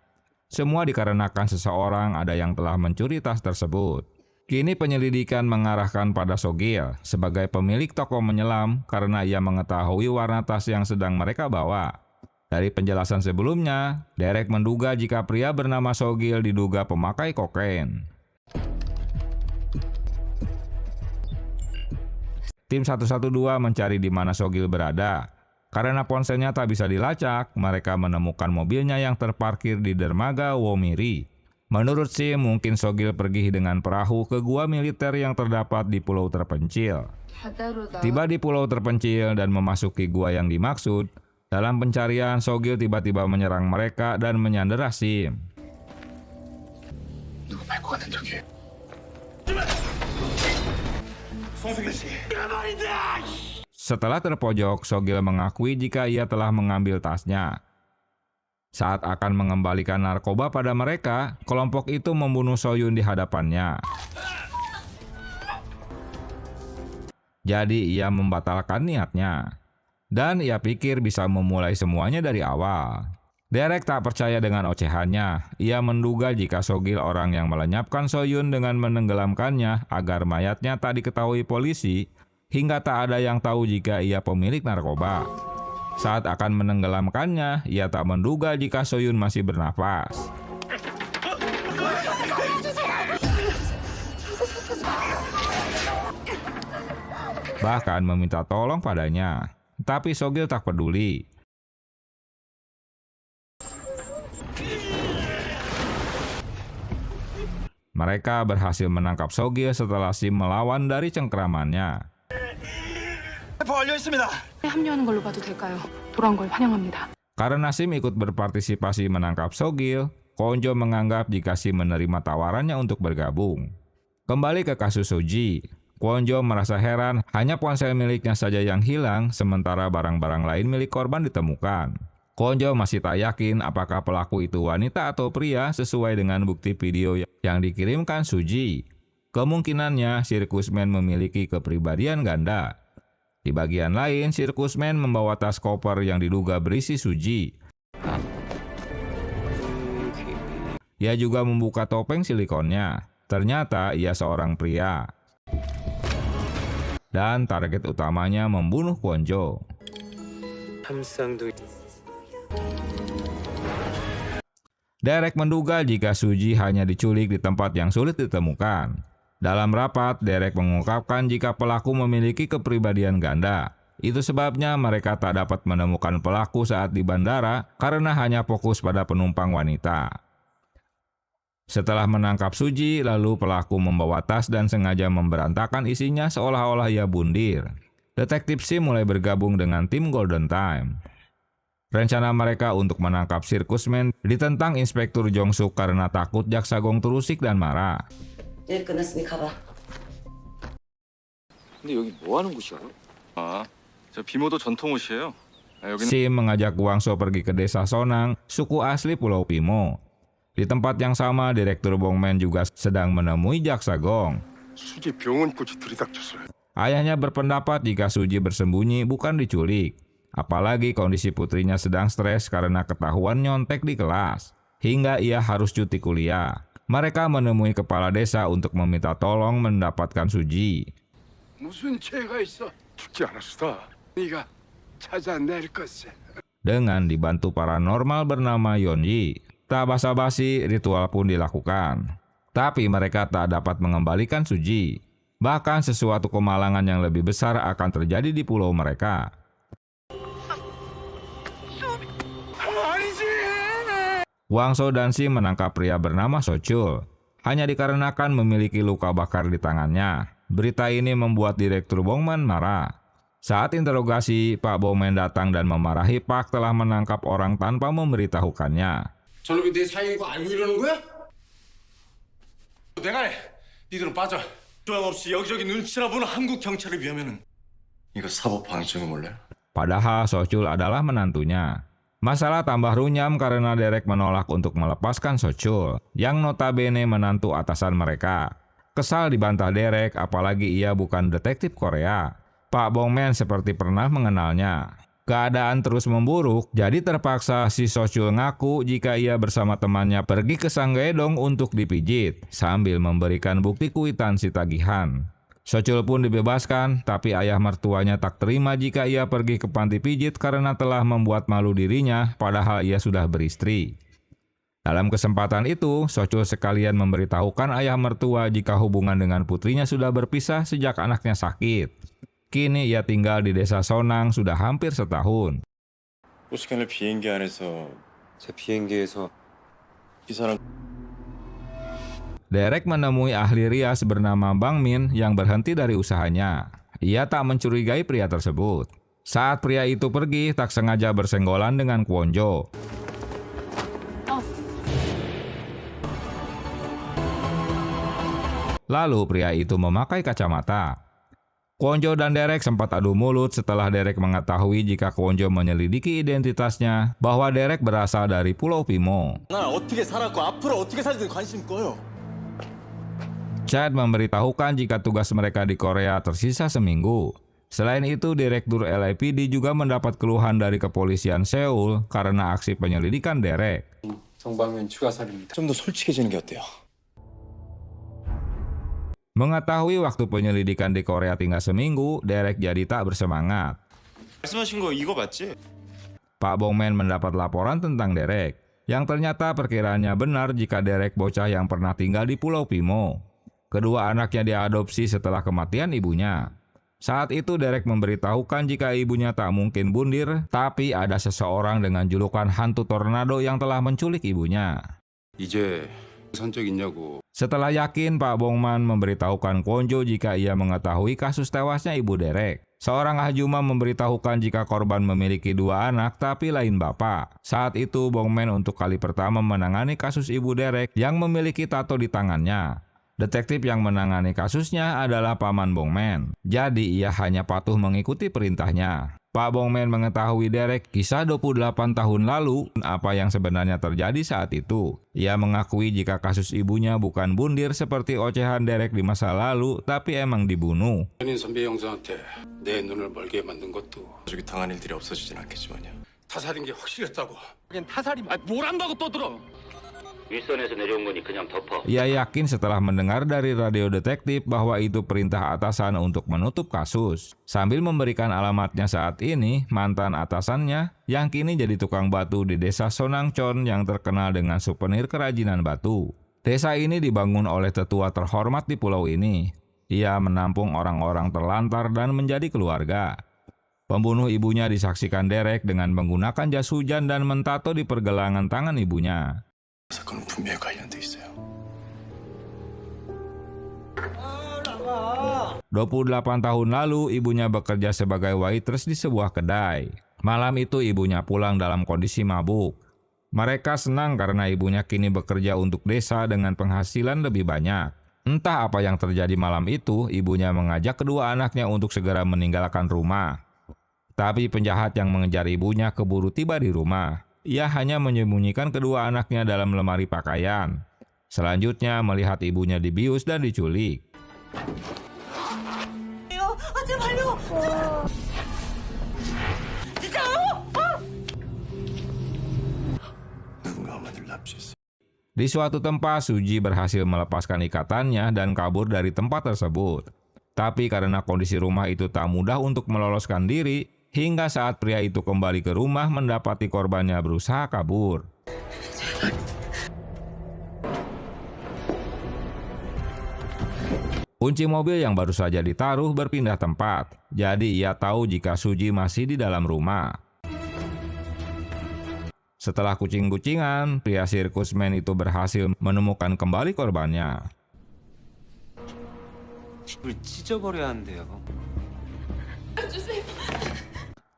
Semua dikarenakan seseorang ada yang telah mencuri tas tersebut. Kini penyelidikan mengarahkan pada Sogil sebagai pemilik toko menyelam karena ia mengetahui warna tas yang sedang mereka bawa. Dari penjelasan sebelumnya, Derek menduga jika pria bernama Sogil diduga pemakai kokain. Tim 112 mencari di mana Sogil berada. Karena ponselnya tak bisa dilacak, mereka menemukan mobilnya yang terparkir di dermaga Womiri. Menurut Sim, mungkin Sogil pergi dengan perahu ke gua militer yang terdapat di pulau terpencil. Tiba di pulau terpencil dan memasuki gua yang dimaksud, dalam pencarian Sogil tiba-tiba menyerang mereka dan menyandera Sim. Setelah terpojok, Sogil mengakui jika ia telah mengambil tasnya. Saat akan mengembalikan narkoba pada mereka, kelompok itu membunuh Soyun di hadapannya. Jadi ia membatalkan niatnya. dan ia pikir bisa memulai semuanya dari awal. Derek tak percaya dengan ocehannya. Ia menduga jika Sogil orang yang melenyapkan Soyun dengan menenggelamkannya agar mayatnya tak diketahui polisi, hingga tak ada yang tahu jika ia pemilik narkoba. Saat akan menenggelamkannya, ia tak menduga jika Soyun masih bernapas. Bahkan meminta tolong padanya, tapi Sogil tak peduli. Mereka berhasil menangkap Sogil setelah Sim melawan dari cengkeramannya. 합류하는 걸로 봐도 될까요? 돌아온 걸 환영합니다. Karena Sim ikut berpartisipasi menangkap Sogil, Kwon-jo menganggap jika Sim menerima tawarannya untuk bergabung. Kembali ke kasus Suji, Kwon-jo merasa heran hanya ponsel miliknya saja yang hilang, sementara barang-barang lain milik korban ditemukan. Kwon-jo masih tak yakin apakah pelaku itu wanita atau pria sesuai dengan bukti video yang dikirimkan Suji. Kemungkinannya sirkusmen memiliki kepribadian ganda. Di bagian lain, sirkusmen membawa tas koper yang diduga berisi Suji. Ia juga membuka topeng silikonnya. Ternyata ia seorang pria. Dan target utamanya membunuh Kwon-jo. Derek menduga jika Suji hanya diculik di tempat yang sulit ditemukan. Dalam rapat, Derek mengungkapkan jika pelaku memiliki kepribadian ganda. Itu sebabnya mereka tak dapat menemukan pelaku saat di bandara karena hanya fokus pada penumpang wanita. Setelah menangkap Suji, lalu pelaku membawa tas dan sengaja memberantakan isinya seolah-olah ia bundir. Detektif Sim mulai bergabung dengan tim Golden Time. Rencana mereka untuk menangkap sirkusmen ditentang Inspektur Jong-suk karena takut jaksa Gong terusik dan marah. 일 끝났으니 가봐. 근데 여기 뭐 하는 곳이야? 저 비모도 전통 옷이에요. 여기는 Sim mengajak Kwang-so pergi ke desa Sonang, suku asli Pulau Pimo. Di tempat yang sama, Direktur Bongmen juga sedang menemui jaksa Gong. 수지 병원까지 들이닥쳤어요. Ayahnya berpendapat jika Suji bersembunyi bukan diculik. Apalagi kondisi putrinya sedang stres karena ketahuan nyontek di kelas. Hingga ia harus cuti kuliah. Mereka menemui kepala desa untuk meminta tolong mendapatkan Suji. 무슨 죄가 있어? 죽지 않았어. 네가 찾아낼 것을. Dengan dibantu paranormal bernama Yeonji, tak basa-basi ritual pun dilakukan. Tapi mereka tak dapat mengembalikan Suji. Bahkan sesuatu kemalangan yang lebih besar akan terjadi di pulau mereka. Kwang-so dan Sim menangkap pria bernama Sochul. Hanya dikarenakan memiliki luka bakar di tangannya. Berita ini membuat Direktur Bongmen marah. Saat interogasi, Pak Bongmen datang dan memarahi Pak telah menangkap orang tanpa memberitahukannya. 저놈이 내 사이인 거 알고 이러는 거야? 내가 해. 니들은 빠져. 소용없이 여기저기 눈치나 보는 한국 경찰에 비하면은 이거 사법 방해죄가 몰래? Padahal Sochul adalah menantunya. Masalah tambah runyam karena Derek menolak untuk melepaskan Sochul, yang notabene menantu atasan mereka. Kesal dibantah Derek, apalagi ia bukan detektif Korea. Pak Bongmen seperti pernah mengenalnya. Keadaan terus memburuk, jadi terpaksa si Sochul ngaku jika ia bersama temannya pergi ke Sanggaedong untuk dipijit, sambil memberikan bukti kwitansi tagihan. Sochul pun dibebaskan, tapi ayah mertuanya tak terima jika ia pergi ke panti pijit karena telah membuat malu dirinya, padahal ia sudah beristri. Dalam kesempatan itu, Sochul sekalian memberitahukan ayah mertua jika hubungan dengan putrinya sudah berpisah sejak anaknya sakit. Kini ia tinggal di desa Sonang sudah hampir setahun. 오스캔을 비행기 안에서 제 비행기에서 이 사람 Derek menemui ahli rias bernama Bang Min yang berhenti dari usahanya. Ia tak mencurigai pria tersebut. Saat pria itu pergi, tak sengaja bersenggolan dengan Kwon-jo. Lalu pria itu memakai kacamata. Kwon-jo dan Derek sempat adu mulut setelah Derek mengetahui jika Kwon-jo menyelidiki identitasnya bahwa Derek berasal dari Pulau Pimo. 난 어떻게 살았고 앞으로 어떻게 살든 관심 꺼요. Chad memberitahukan jika tugas mereka di Korea tersisa seminggu. Selain itu, Direktur LAPD juga mendapat keluhan dari kepolisian Seoul karena aksi penyelidikan Derek. 정방면 추가 사료입니다. 좀 더 솔직해지는 게 어때요? Mengetahui waktu penyelidikan di Korea tinggal seminggu, Derek jadi tak bersemangat. 말씀하신 거 이거 맞지? Pak Bongman mendapat laporan tentang Derek, yang ternyata perkiraannya benar jika Derek bocah yang pernah tinggal di Pulau Pimo. Kedua anaknya diadopsi setelah kematian ibunya. Saat itu Derek memberitahukan jika ibunya tak mungkin bundir, tapi ada seseorang dengan julukan hantu tornado yang telah menculik ibunya. 이제 산적 있냐고. Setelah yakin, Pak Bongman memberitahukan Kwon-jo jika ia mengetahui kasus tewasnya ibu Derek. Seorang ahjuma memberitahukan jika korban memiliki 2 anak tapi lain bapak. Saat itu Bongman untuk kali pertama menangani kasus ibu Derek yang memiliki tato di tangannya. Detektif yang menangani kasusnya adalah paman Bongman. Jadi ia hanya patuh mengikuti perintahnya. Pak Bongman mengetahui Derek kisah 28 tahun lalu apa yang sebenarnya terjadi saat itu. Ia mengakui jika kasus ibunya bukan bundir seperti ocehan Derek di masa lalu, tapi emang dibunuh. 현인 선배 형사한테 내 눈을 멀게 만든 것도 가족이 당한 일들이 없어지진 않겠지만요. 타살인 게 확실했다고. 그냥 타살이 뭘 안다고 떠들어. 윗선에서 내려온 거니 그냥 덮어. Ia yakin setelah mendengar dari radio detektif bahwa itu perintah atasan untuk menutup kasus. Sambil memberikan alamatnya saat ini, mantan atasannya yang kini jadi tukang batu di desa Sonangchon yang terkenal dengan souvenir kerajinan batu. Desa ini dibangun oleh tetua terhormat di pulau ini. Ia menampung orang-orang terlantar dan menjadi keluarga. Pembunuh ibunya disaksikan Derek dengan menggunakan jas hujan dan mentato di pergelangan tangan ibunya. 사건은 분명히 관련돼 있어요. 28 tahun lalu, ibunya bekerja sebagai waitress di sebuah kedai. Malam itu ibunya pulang dalam kondisi mabuk. Mereka senang karena ibunya kini bekerja untuk desa dengan penghasilan lebih banyak. Entah apa yang terjadi malam itu, ibunya mengajak kedua anaknya untuk segera meninggalkan rumah. Tapi penjahat yang mengejar ibunya keburu tiba di rumah. Ia hanya menyembunyikan kedua anaknya dalam lemari pakaian. Selanjutnya melihat ibunya dibius dan diculik. Di suatu tempat, Suji berhasil melepaskan ikatannya dan kabur dari tempat tersebut. Tapi karena kondisi rumah itu tak mudah untuk meloloskan diri, hingga saat pria itu kembali ke rumah mendapati korbannya berusaha kabur. Kunci mobil yang baru saja ditaruh berpindah tempat, jadi ia tahu jika Suji masih di dalam rumah. Setelah kucing-kucingan, pria sirkusmen itu berhasil menemukan kembali korbannya. 찢어버려야 한대요.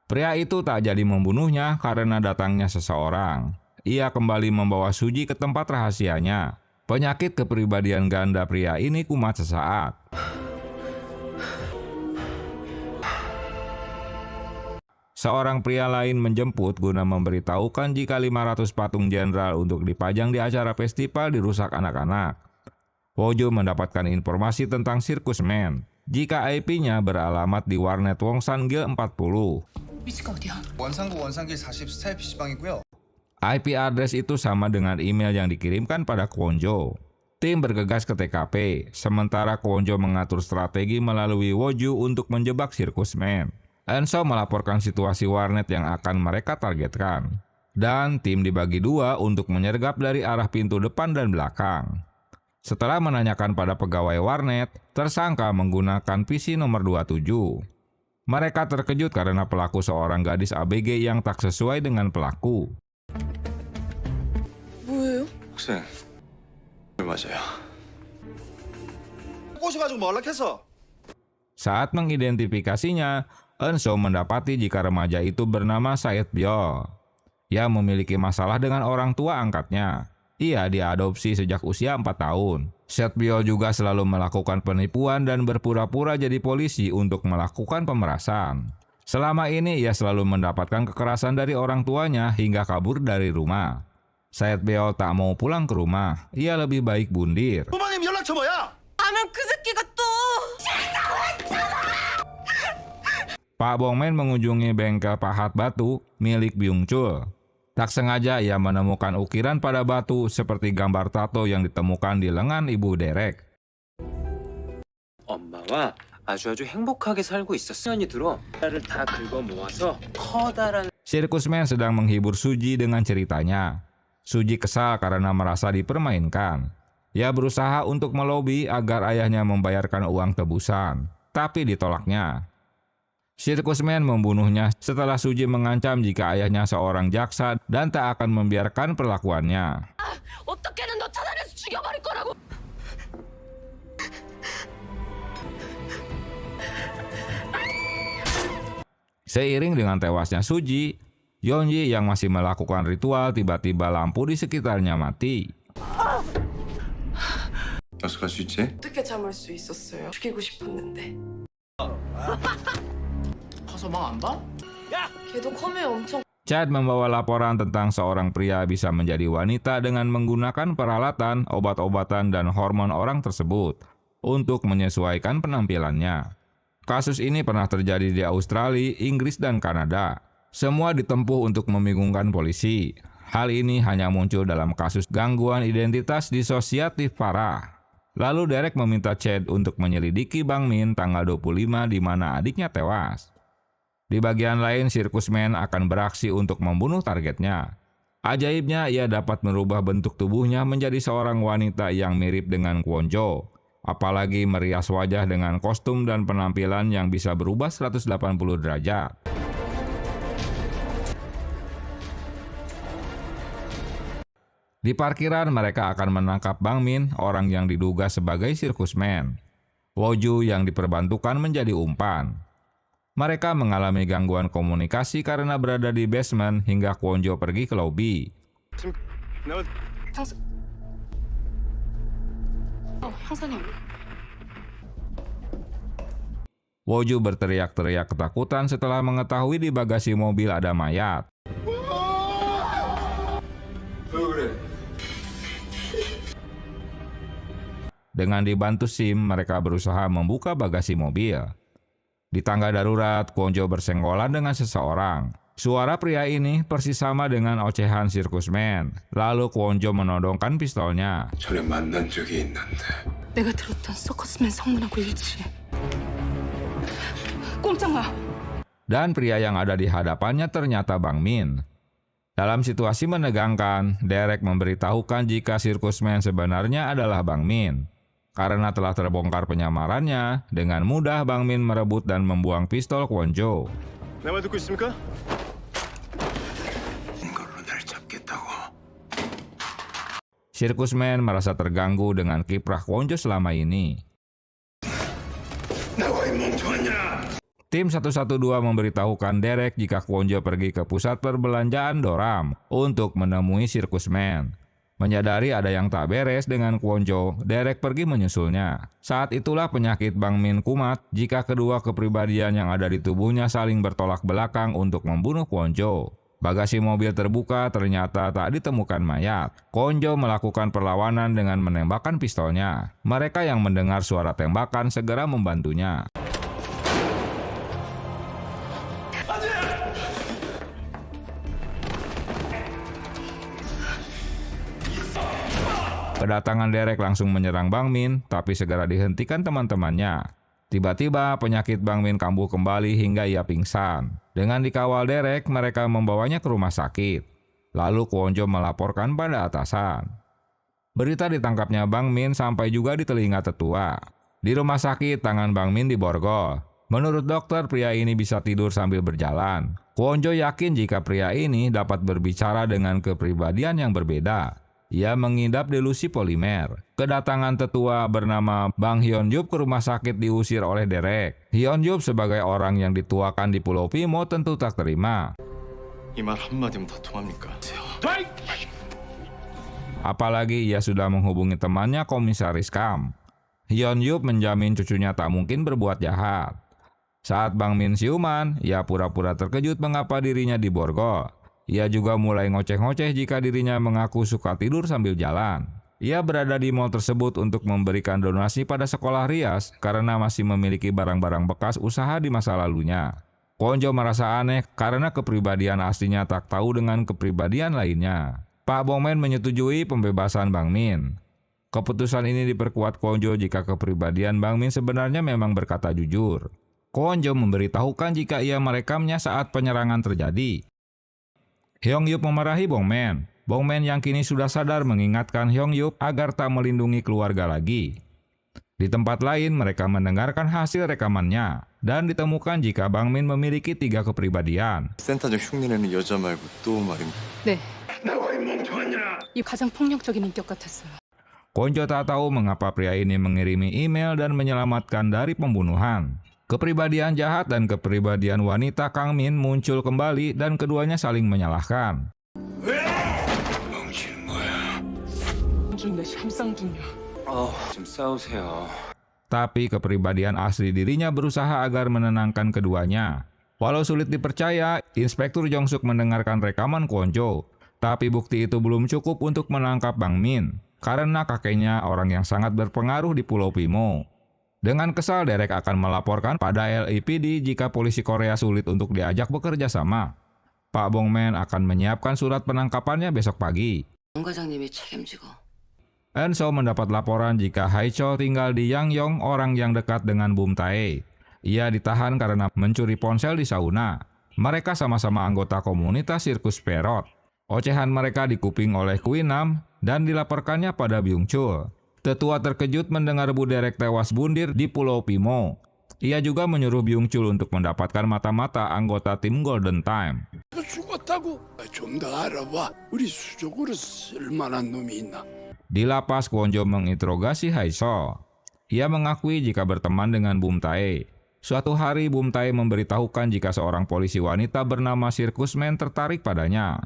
Pria itu tak jadi membunuhnya karena datangnya seseorang. Ia kembali membawa Suji ke tempat rahasianya. Penyakit kepribadian ganda pria ini kumat sesaat. Seorang pria lain menjemput guna memberitahukan jika 500 patung jenderal untuk dipajang di acara festival dirusak anak-anak. Wojo mendapatkan informasi tentang sirkusmen jika IP-nya beralamat di warnet Wongsan-gil 40. 위치가 어디야? 원상구 원상길 40 스타일 PC방이고요. IP address itu sama dengan email yang dikirimkan pada Kwon-jo. Tim bergegas ke TKP, sementara Kwon-jo mengatur strategi melalui Woju untuk menjebak sirkusmen. Enso melaporkan situasi warnet yang akan mereka targetkan. Dan tim dibagi 2 untuk menyergap dari arah pintu depan dan belakang. Setelah menanyakan pada pegawai warnet, tersangka menggunakan PC nomor 27. Mereka terkejut karena pelaku seorang gadis ABG yang tak sesuai dengan pelaku. 뭐예요? 학생, 맞아요. 꼬셔가지고 연락했어. Saat mengidentifikasinya, Enso mendapati jika remaja itu bernama Said Byo. Ia memiliki masalah dengan orang tua angkatnya. Ia diadopsi sejak usia 4 tahun. Setbyo juga selalu melakukan penipuan dan berpura-pura jadi polisi untuk melakukan pemerasan. Selama ini ia selalu mendapatkan kekerasan dari orang tuanya hingga kabur dari rumah. Setbyo tak mau pulang ke rumah. Ia lebih baik bundir. 부모님 연락처 뭐야? 아면 그 새끼가 또 Pak Bongmen mengunjungi bengkel pahat batu milik Byung Chul. Tak sengaja ia menemukan ukiran pada batu seperti gambar tato yang ditemukan di lengan ibu Derek. 엄마와 아주 행복하게 살고 있었어. 년이 들어 딸을 다 긁어 모아서 커다란 Sirkusman sedang menghibur Suji dengan ceritanya. Suji kesal karena merasa dipermainkan. Ia berusaha untuk melobi agar ayahnya membayarkan uang tebusan, tapi ditolaknya. Sirkusman membunuhnya setelah Suji mengancam jika ayahnya seorang jaksa dan tak akan membiarkan perlakuannya. 어떻게든 너 찾아내서 죽여버릴 거라고. Seiring dengan tewasnya Suji, Yeonji yang masih melakukan ritual tiba-tiba lampu di sekitarnya mati. 어떡할 수 있지? 어떻게 참을 수 있었어요? 죽이고 싶었는데. 가서 막 안 봐? 걔도 컴에 엄청. Chad membawa laporan tentang seorang pria bisa menjadi wanita dengan menggunakan peralatan, obat-obatan, dan hormon orang tersebut untuk menyesuaikan penampilannya. Kasus ini pernah terjadi di Australia, Inggris, dan Kanada. Semua ditempuh untuk membingungkan polisi. Hal ini hanya muncul dalam kasus gangguan identitas disosiatif parah. Lalu Derek meminta Chad untuk menyelidiki Bang Min tanggal 25 di mana adiknya tewas. Di bagian lain, Sirkusman akan beraksi untuk membunuh targetnya. Ajaibnya, ia dapat merubah bentuk tubuhnya menjadi seorang wanita yang mirip dengan Kwon Jo. Apalagi merias wajah dengan kostum dan penampilan yang bisa berubah 180 derajat. Di parkiran, mereka akan menangkap Bang Min, orang yang diduga sebagai Sirkusman. Woju yang diperbantukan menjadi umpan. Mereka mengalami gangguan komunikasi karena berada di basement hingga Kwon Jo pergi ke lobi. 형사님. Woju berteriak-teriak ketakutan setelah mengetahui di bagasi mobil ada mayat. Dengan dibantu Sim, mereka berusaha membuka bagasi mobil. Di tangga darurat, Kwon Jo bersenggolan dengan seseorang. Suara pria ini persis sama dengan ocehan Sirkusman. Lalu Kwon Jo menodongkan pistolnya. 전에 만난 적이 있는데. 내가 들었던 서커스맨 성문하고 일치해. 꼼짝 마. Dan pria yang ada di hadapannya ternyata Bang Min. Dalam situasi menegangkan, Derek memberitahukan jika Sirkusman sebenarnya adalah Bang Min. Karena telah terbongkar penyamarannya, dengan mudah Bang Min merebut dan membuang pistol Kwon Jo. 나만 듣고 있습니까? 이걸로 날 잡겠다고. Sirkusman merasa terganggu dengan kiprah Kwon Jo selama ini. 나와 이 멍청하냐? Tim 112 memberitahukan Derek jika Kwon Jo pergi ke pusat perbelanjaan Doram untuk menemui Sirkusman. Menyadari ada yang tak beres dengan Kwon Jo, Derek pergi menyusulnya. Saat itulah penyakit Bang Min kumat jika kedua kepribadian yang ada di tubuhnya saling bertolak belakang untuk membunuh Kwon Jo. Bagasi mobil terbuka, ternyata tak ditemukan mayat. Kwon Jo melakukan perlawanan dengan menembakkan pistolnya. Mereka yang mendengar suara tembakan segera membantunya. Kedatangan Derek langsung menyerang Bang Min, tapi segera dihentikan teman-temannya. Tiba-tiba penyakit Bang Min kambuh kembali hingga ia pingsan. Dengan dikawal Derek, mereka membawanya ke rumah sakit. Lalu Kwon Jo melaporkan pada atasan. Berita ditangkapnya Bang Min sampai juga di telinga tetua. Di rumah sakit, tangan Bang Min diborgol. Menurut dokter, pria ini bisa tidur sambil berjalan. Kwon Jo yakin jika pria ini dapat berbicara dengan kepribadian yang berbeda. Ia mengidap delusi polimer. Kedatangan tetua bernama Bang Hyun Yup ke rumah sakit diusir oleh Derek. Hyun Yup sebagai orang yang dituakan di Pulau Pimo tentu tak terima. 이 말 한마디면 다 통합니까? Apalagi ia sudah menghubungi temannya Komisaris Kam. Hyun Yup menjamin cucunya tak mungkin berbuat jahat. Saat Bang Min siuman, ia pura-pura terkejut mengapa dirinya diborgol. Ia juga mulai ngoceh-ngoceh jika dirinya mengaku suka tidur sambil jalan. Ia berada di mal tersebut untuk memberikan donasi pada sekolah rias karena masih memiliki barang-barang bekas usaha di masa lalunya. Kwon-jo merasa aneh karena kepribadian aslinya tak tahu dengan kepribadian lainnya. Pak Bong-man menyetujui pembebasan Bang Min. Keputusan ini diperkuat Kwon-jo jika kepribadian Bang Min sebenarnya memang berkata jujur. Kwon-jo memberitahukan jika ia merekamnya saat penyerangan terjadi. Hyung-yup memarahi Bong-man. Bong-man yang kini sudah sadar mengingatkan Hyung-yup agar tak melindungi keluarga lagi. Di tempat lain, mereka mendengarkan hasil rekamannya dan ditemukan jika Bang Min memiliki 3 kepribadian. 센터장 흉내내는 여자 말고 또 말인. 네. 이 가장 폭력적인 인격 같았어요. Kwon-jo tak tahu mengapa pria ini mengirimi email dan menyelamatkan dari pembunuhan. Kepribadian jahat dan kepribadian wanita Kang Min muncul kembali dan keduanya saling menyalahkan. 좀 싸우세요. Tapi kepribadian asli dirinya berusaha agar menenangkan keduanya. Walau sulit dipercaya, Inspektur Jong-suk mendengarkan rekaman Kwon-jo. Tapi bukti itu belum cukup untuk menangkap Bang Min, karena kakeknya orang yang sangat berpengaruh di Pulau Pimo. Dengan kesal, Derek akan melaporkan pada LAPD jika polisi Korea sulit untuk diajak bekerja sama. Pak Bong-man akan menyiapkan surat penangkapannya besok pagi. 정 과장님이 책임지고. Enso mendapat laporan jika Haicho tinggal di Yangyong, orang yang dekat dengan Bum Tae. Ia ditahan karena mencuri ponsel di sauna. Mereka sama-sama anggota komunitas sirkus Perot. Ocehan mereka dikuping oleh Queen Nam dan dilaporkannya pada Byung-chul. Tetua terkejut mendengar Bu Derek tewas bundir di Pulau Pimo. Ia juga menyuruh Byung-chul untuk mendapatkan mata-mata anggota tim Golden Time. 죽었다고? 좀 더 알아봐. 우리 수족으로 쓸만한 놈이 있나? Di lapas, Kwon-jo menginterogasi Haiso. Ia mengakui jika berteman dengan Bum Tae. Suatu hari Bum Tae memberitahukan jika seorang polisi wanita bernama Sirkusman tertarik padanya.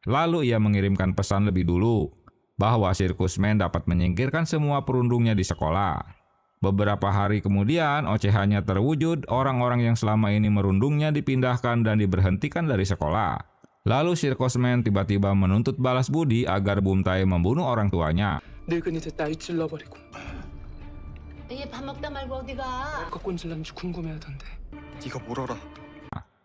Lalu ia mengirimkan pesan lebih dulu bahwa Sirkusman dapat menyingkirkan semua perundungnya di sekolah. Beberapa hari kemudian, ocehannya terwujud, orang-orang yang selama ini merundungnya dipindahkan dan diberhentikan dari sekolah. Lalu Sirkusman tiba-tiba menuntut balas budi agar Bum Tae membunuh orang tuanya. 늙은이들 따위 찔러버리고. 얘 밥 먹다 말고 어디 가? 갖고 온질런지 궁금해하던데. 네가 뭘 알아?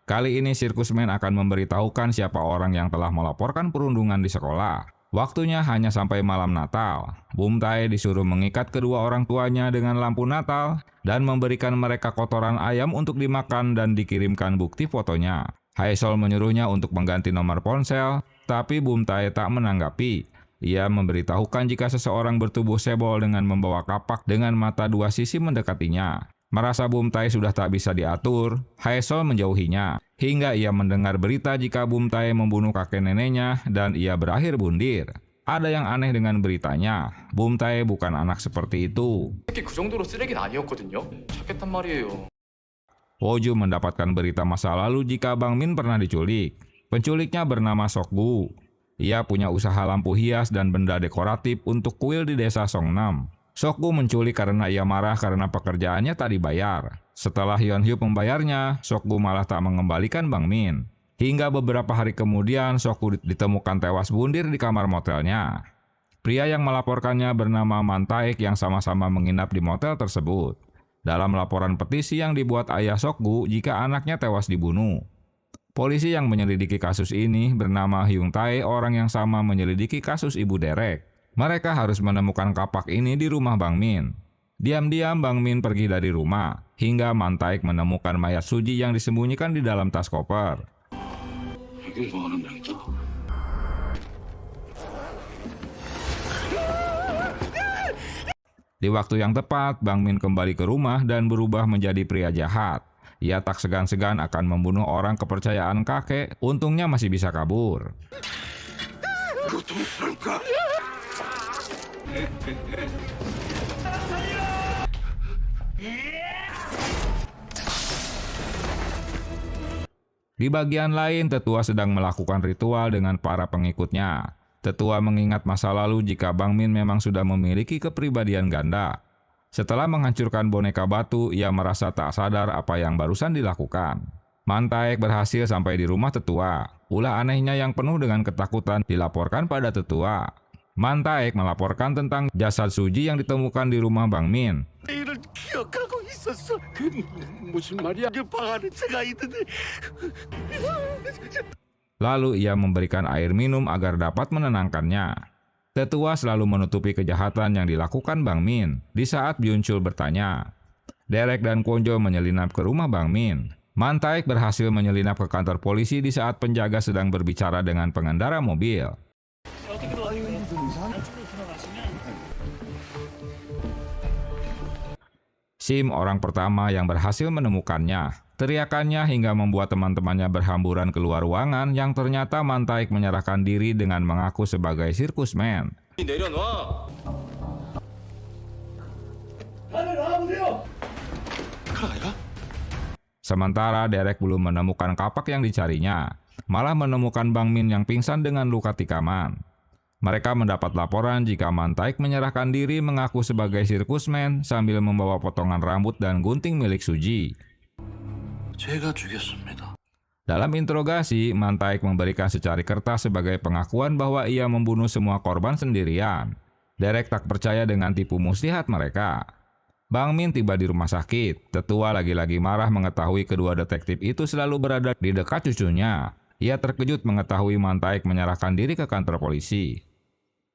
Kali ini Sirkusman akan memberitahukan siapa orang yang telah melaporkan perundungan di sekolah. Waktunya hanya sampai malam Natal. Bum Tae disuruh mengikat kedua orang tuanya dengan lampu Natal dan memberikan mereka kotoran ayam untuk dimakan dan dikirimkan bukti fotonya. Haesol menyuruhnya untuk mengganti nomor ponsel, tapi Bum Tae tak menanggapi. Ia memberitahukan jika seseorang bertubuh sebol dengan membawa kapak dengan mata 2 sisi mendekatinya. Merasa Bum Tae sudah tak bisa diatur, Haesol menjauhinya. Hingga ia mendengar berita jika Bum Tae membunuh kakek neneknya dan ia berakhir bundir. Ada yang aneh dengan beritanya. Bum Tae bukan anak seperti itu. 그 정도로 쓰레기는 아니었거든요. 착했단 말이에요. Woju mendapatkan berita masa lalu jika Bang Min pernah diculik. Penculiknya bernama Sok-gu. Ia punya usaha lampu hias dan benda dekoratif untuk kuil di desa Songnam. Sok-gu menculik karena ia marah karena pekerjaannya tak dibayar. Setelah Hyun-hyuk membayarnya, Sok-gu malah tak mengembalikan Bang Min. Hingga beberapa hari kemudian, Sok-gu ditemukan tewas bundir di kamar motelnya. Pria yang melaporkannya bernama Man Taek yang sama-sama menginap di motel tersebut. Dalam laporan petisi yang dibuat ayah Sok-gu jika anaknya tewas dibunuh. Polisi yang menyelidiki kasus ini bernama Hyung Tae, orang yang sama menyelidiki kasus Ibu Derek. Mereka harus menemukan kapak ini di rumah Bang Min. Diam-diam Bang Min pergi dari rumah, hingga Man Taek menemukan mayat Suji yang disembunyikan di dalam tas koper. Di waktu yang tepat, Bang Min kembali ke rumah dan berubah menjadi pria jahat. Ia tak segan-segan akan membunuh orang kepercayaan kakek, untungnya masih bisa kabur. Di bagian lain, tetua sedang melakukan ritual dengan para pengikutnya. Tetua mengingat masa lalu jika Bang Min memang sudah memiliki kepribadian ganda. Setelah menghancurkan boneka batu, ia merasa tak sadar apa yang barusan dilakukan. Man Taek berhasil sampai di rumah tetua. Ulah anehnya yang penuh dengan ketakutan dilaporkan pada tetua. Man Taek melaporkan tentang jasad Suji yang ditemukan di rumah Bang Min. 이를 기억하고 있었어. 그 무슨 말이야? 그 방 안에 제가 있는데. Lalu ia memberikan air minum agar dapat menenangkannya. Tetua selalu menutupi kejahatan yang dilakukan Bang Min. Di saat Byung-chul bertanya, Derek dan Kwon-jo menyelinap ke rumah Bang Min. Man Taek berhasil menyelinap ke kantor polisi di saat penjaga sedang berbicara dengan pengendara mobil. Sim orang pertama yang berhasil menemukannya. Teriakannya hingga membuat teman-temannya berhamburan keluar ruangan yang ternyata Man Taek menyerahkan diri dengan mengaku sebagai sirkusman. Sementara Derek belum menemukan kapak yang dicarinya, malah menemukan Bang Min yang pingsan dengan luka tikaman. Mereka mendapat laporan jika Man Taek menyerahkan diri mengaku sebagai sirkusman sambil membawa potongan rambut dan gunting milik Suji. Dalam interogasi, Man Taek memberikan secari kertas sebagai pengakuan bahwa ia membunuh semua korban sendirian. Derek tak percaya dengan tipu muslihat mereka. Bang Min tiba di rumah sakit. Tetua lagi-lagi marah mengetahui kedua detektif itu selalu berada di dekat cucunya. Ia terkejut mengetahui Man Taek menyerahkan diri ke kantor polisi.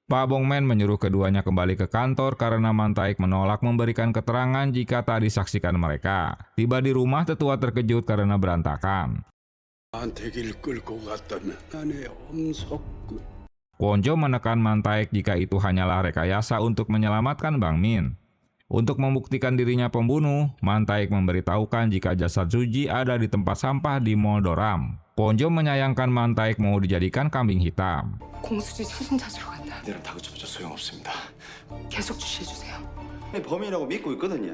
Pak Bongman menyuruh keduanya kembali ke kantor karena Man Taek menolak memberikan keterangan jika tak disaksikan mereka. Tiba di rumah, tetua terkejut karena berantakan. Kwon-jo menekan Man Taek jika itu hanyalah rekayasa untuk menyelamatkan Bang Min. Untuk membuktikan dirinya pembunuh, Man Taek memberitahukan jika jasad Suji ada di tempat sampah di Mall Doram. Kwon-jo menyayangkan Man Taek mau dijadikan kambing hitam. 공수지 사진 찾으러 간다. 내랑 다그쳐보자 소용없습니다. 계속 주시해주세요. 범인이라고 믿고 있거든요.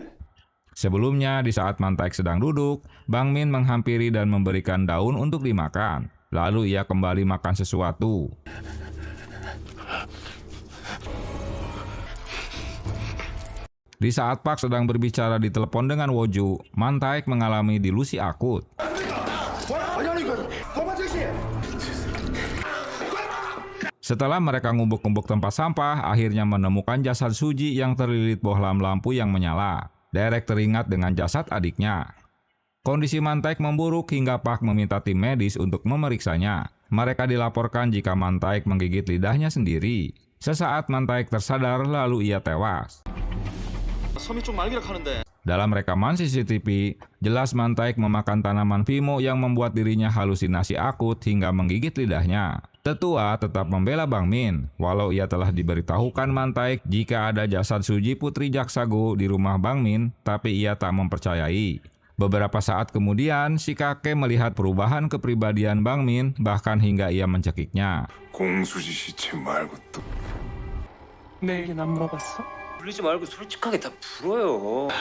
Sebelumnya, di saat Man Taek sedang duduk, Bang Min menghampiri dan memberikan daun untuk dimakan. Lalu ia kembali makan sesuatu. Di saat Park sedang berbicara di telepon dengan Woju, Man Taek mengalami delusi akut. Setelah mereka ngubuk-ngubuk tempat sampah, akhirnya menemukan jasad Suji yang terlilit bohlam lampu yang menyala. Derek teringat dengan jasad adiknya. Kondisi Man Taek memburuk hingga Park meminta tim medis untuk memeriksanya. Mereka dilaporkan jika Man Taek menggigit lidahnya sendiri. Sesaat Man Taek tersadar lalu ia tewas. Dalam rekaman CCTV, jelas Man Taek memakan tanaman Vimo yang membuat dirinya halusinasi akut hingga menggigit lidahnya. Tetua tetap membela Bang Min, walau ia telah diberitahukan Man Taek jika ada jasad Suji Putri Jaksago di rumah Bang Min, tapi ia tak mempercayai. Beberapa saat kemudian, si kakek melihat perubahan kepribadian Bang Min, bahkan hingga ia mencekiknya. 공수지 시체 말고 또. 내 얘기는 안 물어봤어? 부르지 말고 솔직하게 다 풀어요.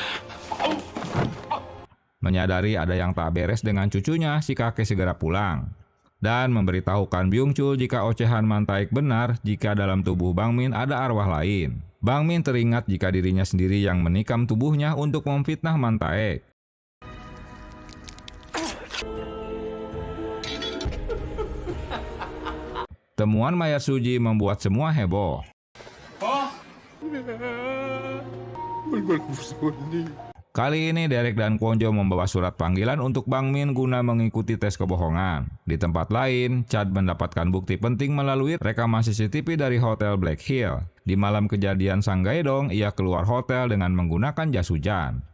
Menyadari ada yang tak beres dengan cucunya, si kakek segera pulang. Dan memberitahukan Byung-chul jika ocehan Man Taek benar jika dalam tubuh Bang Min ada arwah lain. Bang Min teringat jika dirinya sendiri yang menikam tubuhnya untuk memfitnah Man Taek. Temuan mayat Suji membuat semua heboh. Kali ini Derek dan Kwon-jo membawa surat panggilan untuk Bang Min guna mengikuti tes kebohongan. Di tempat lain, Chad mendapatkan bukti penting melalui rekaman CCTV dari Hotel Black Hill. Di malam kejadian Sang Gaedong, ia keluar hotel dengan menggunakan jas hujan.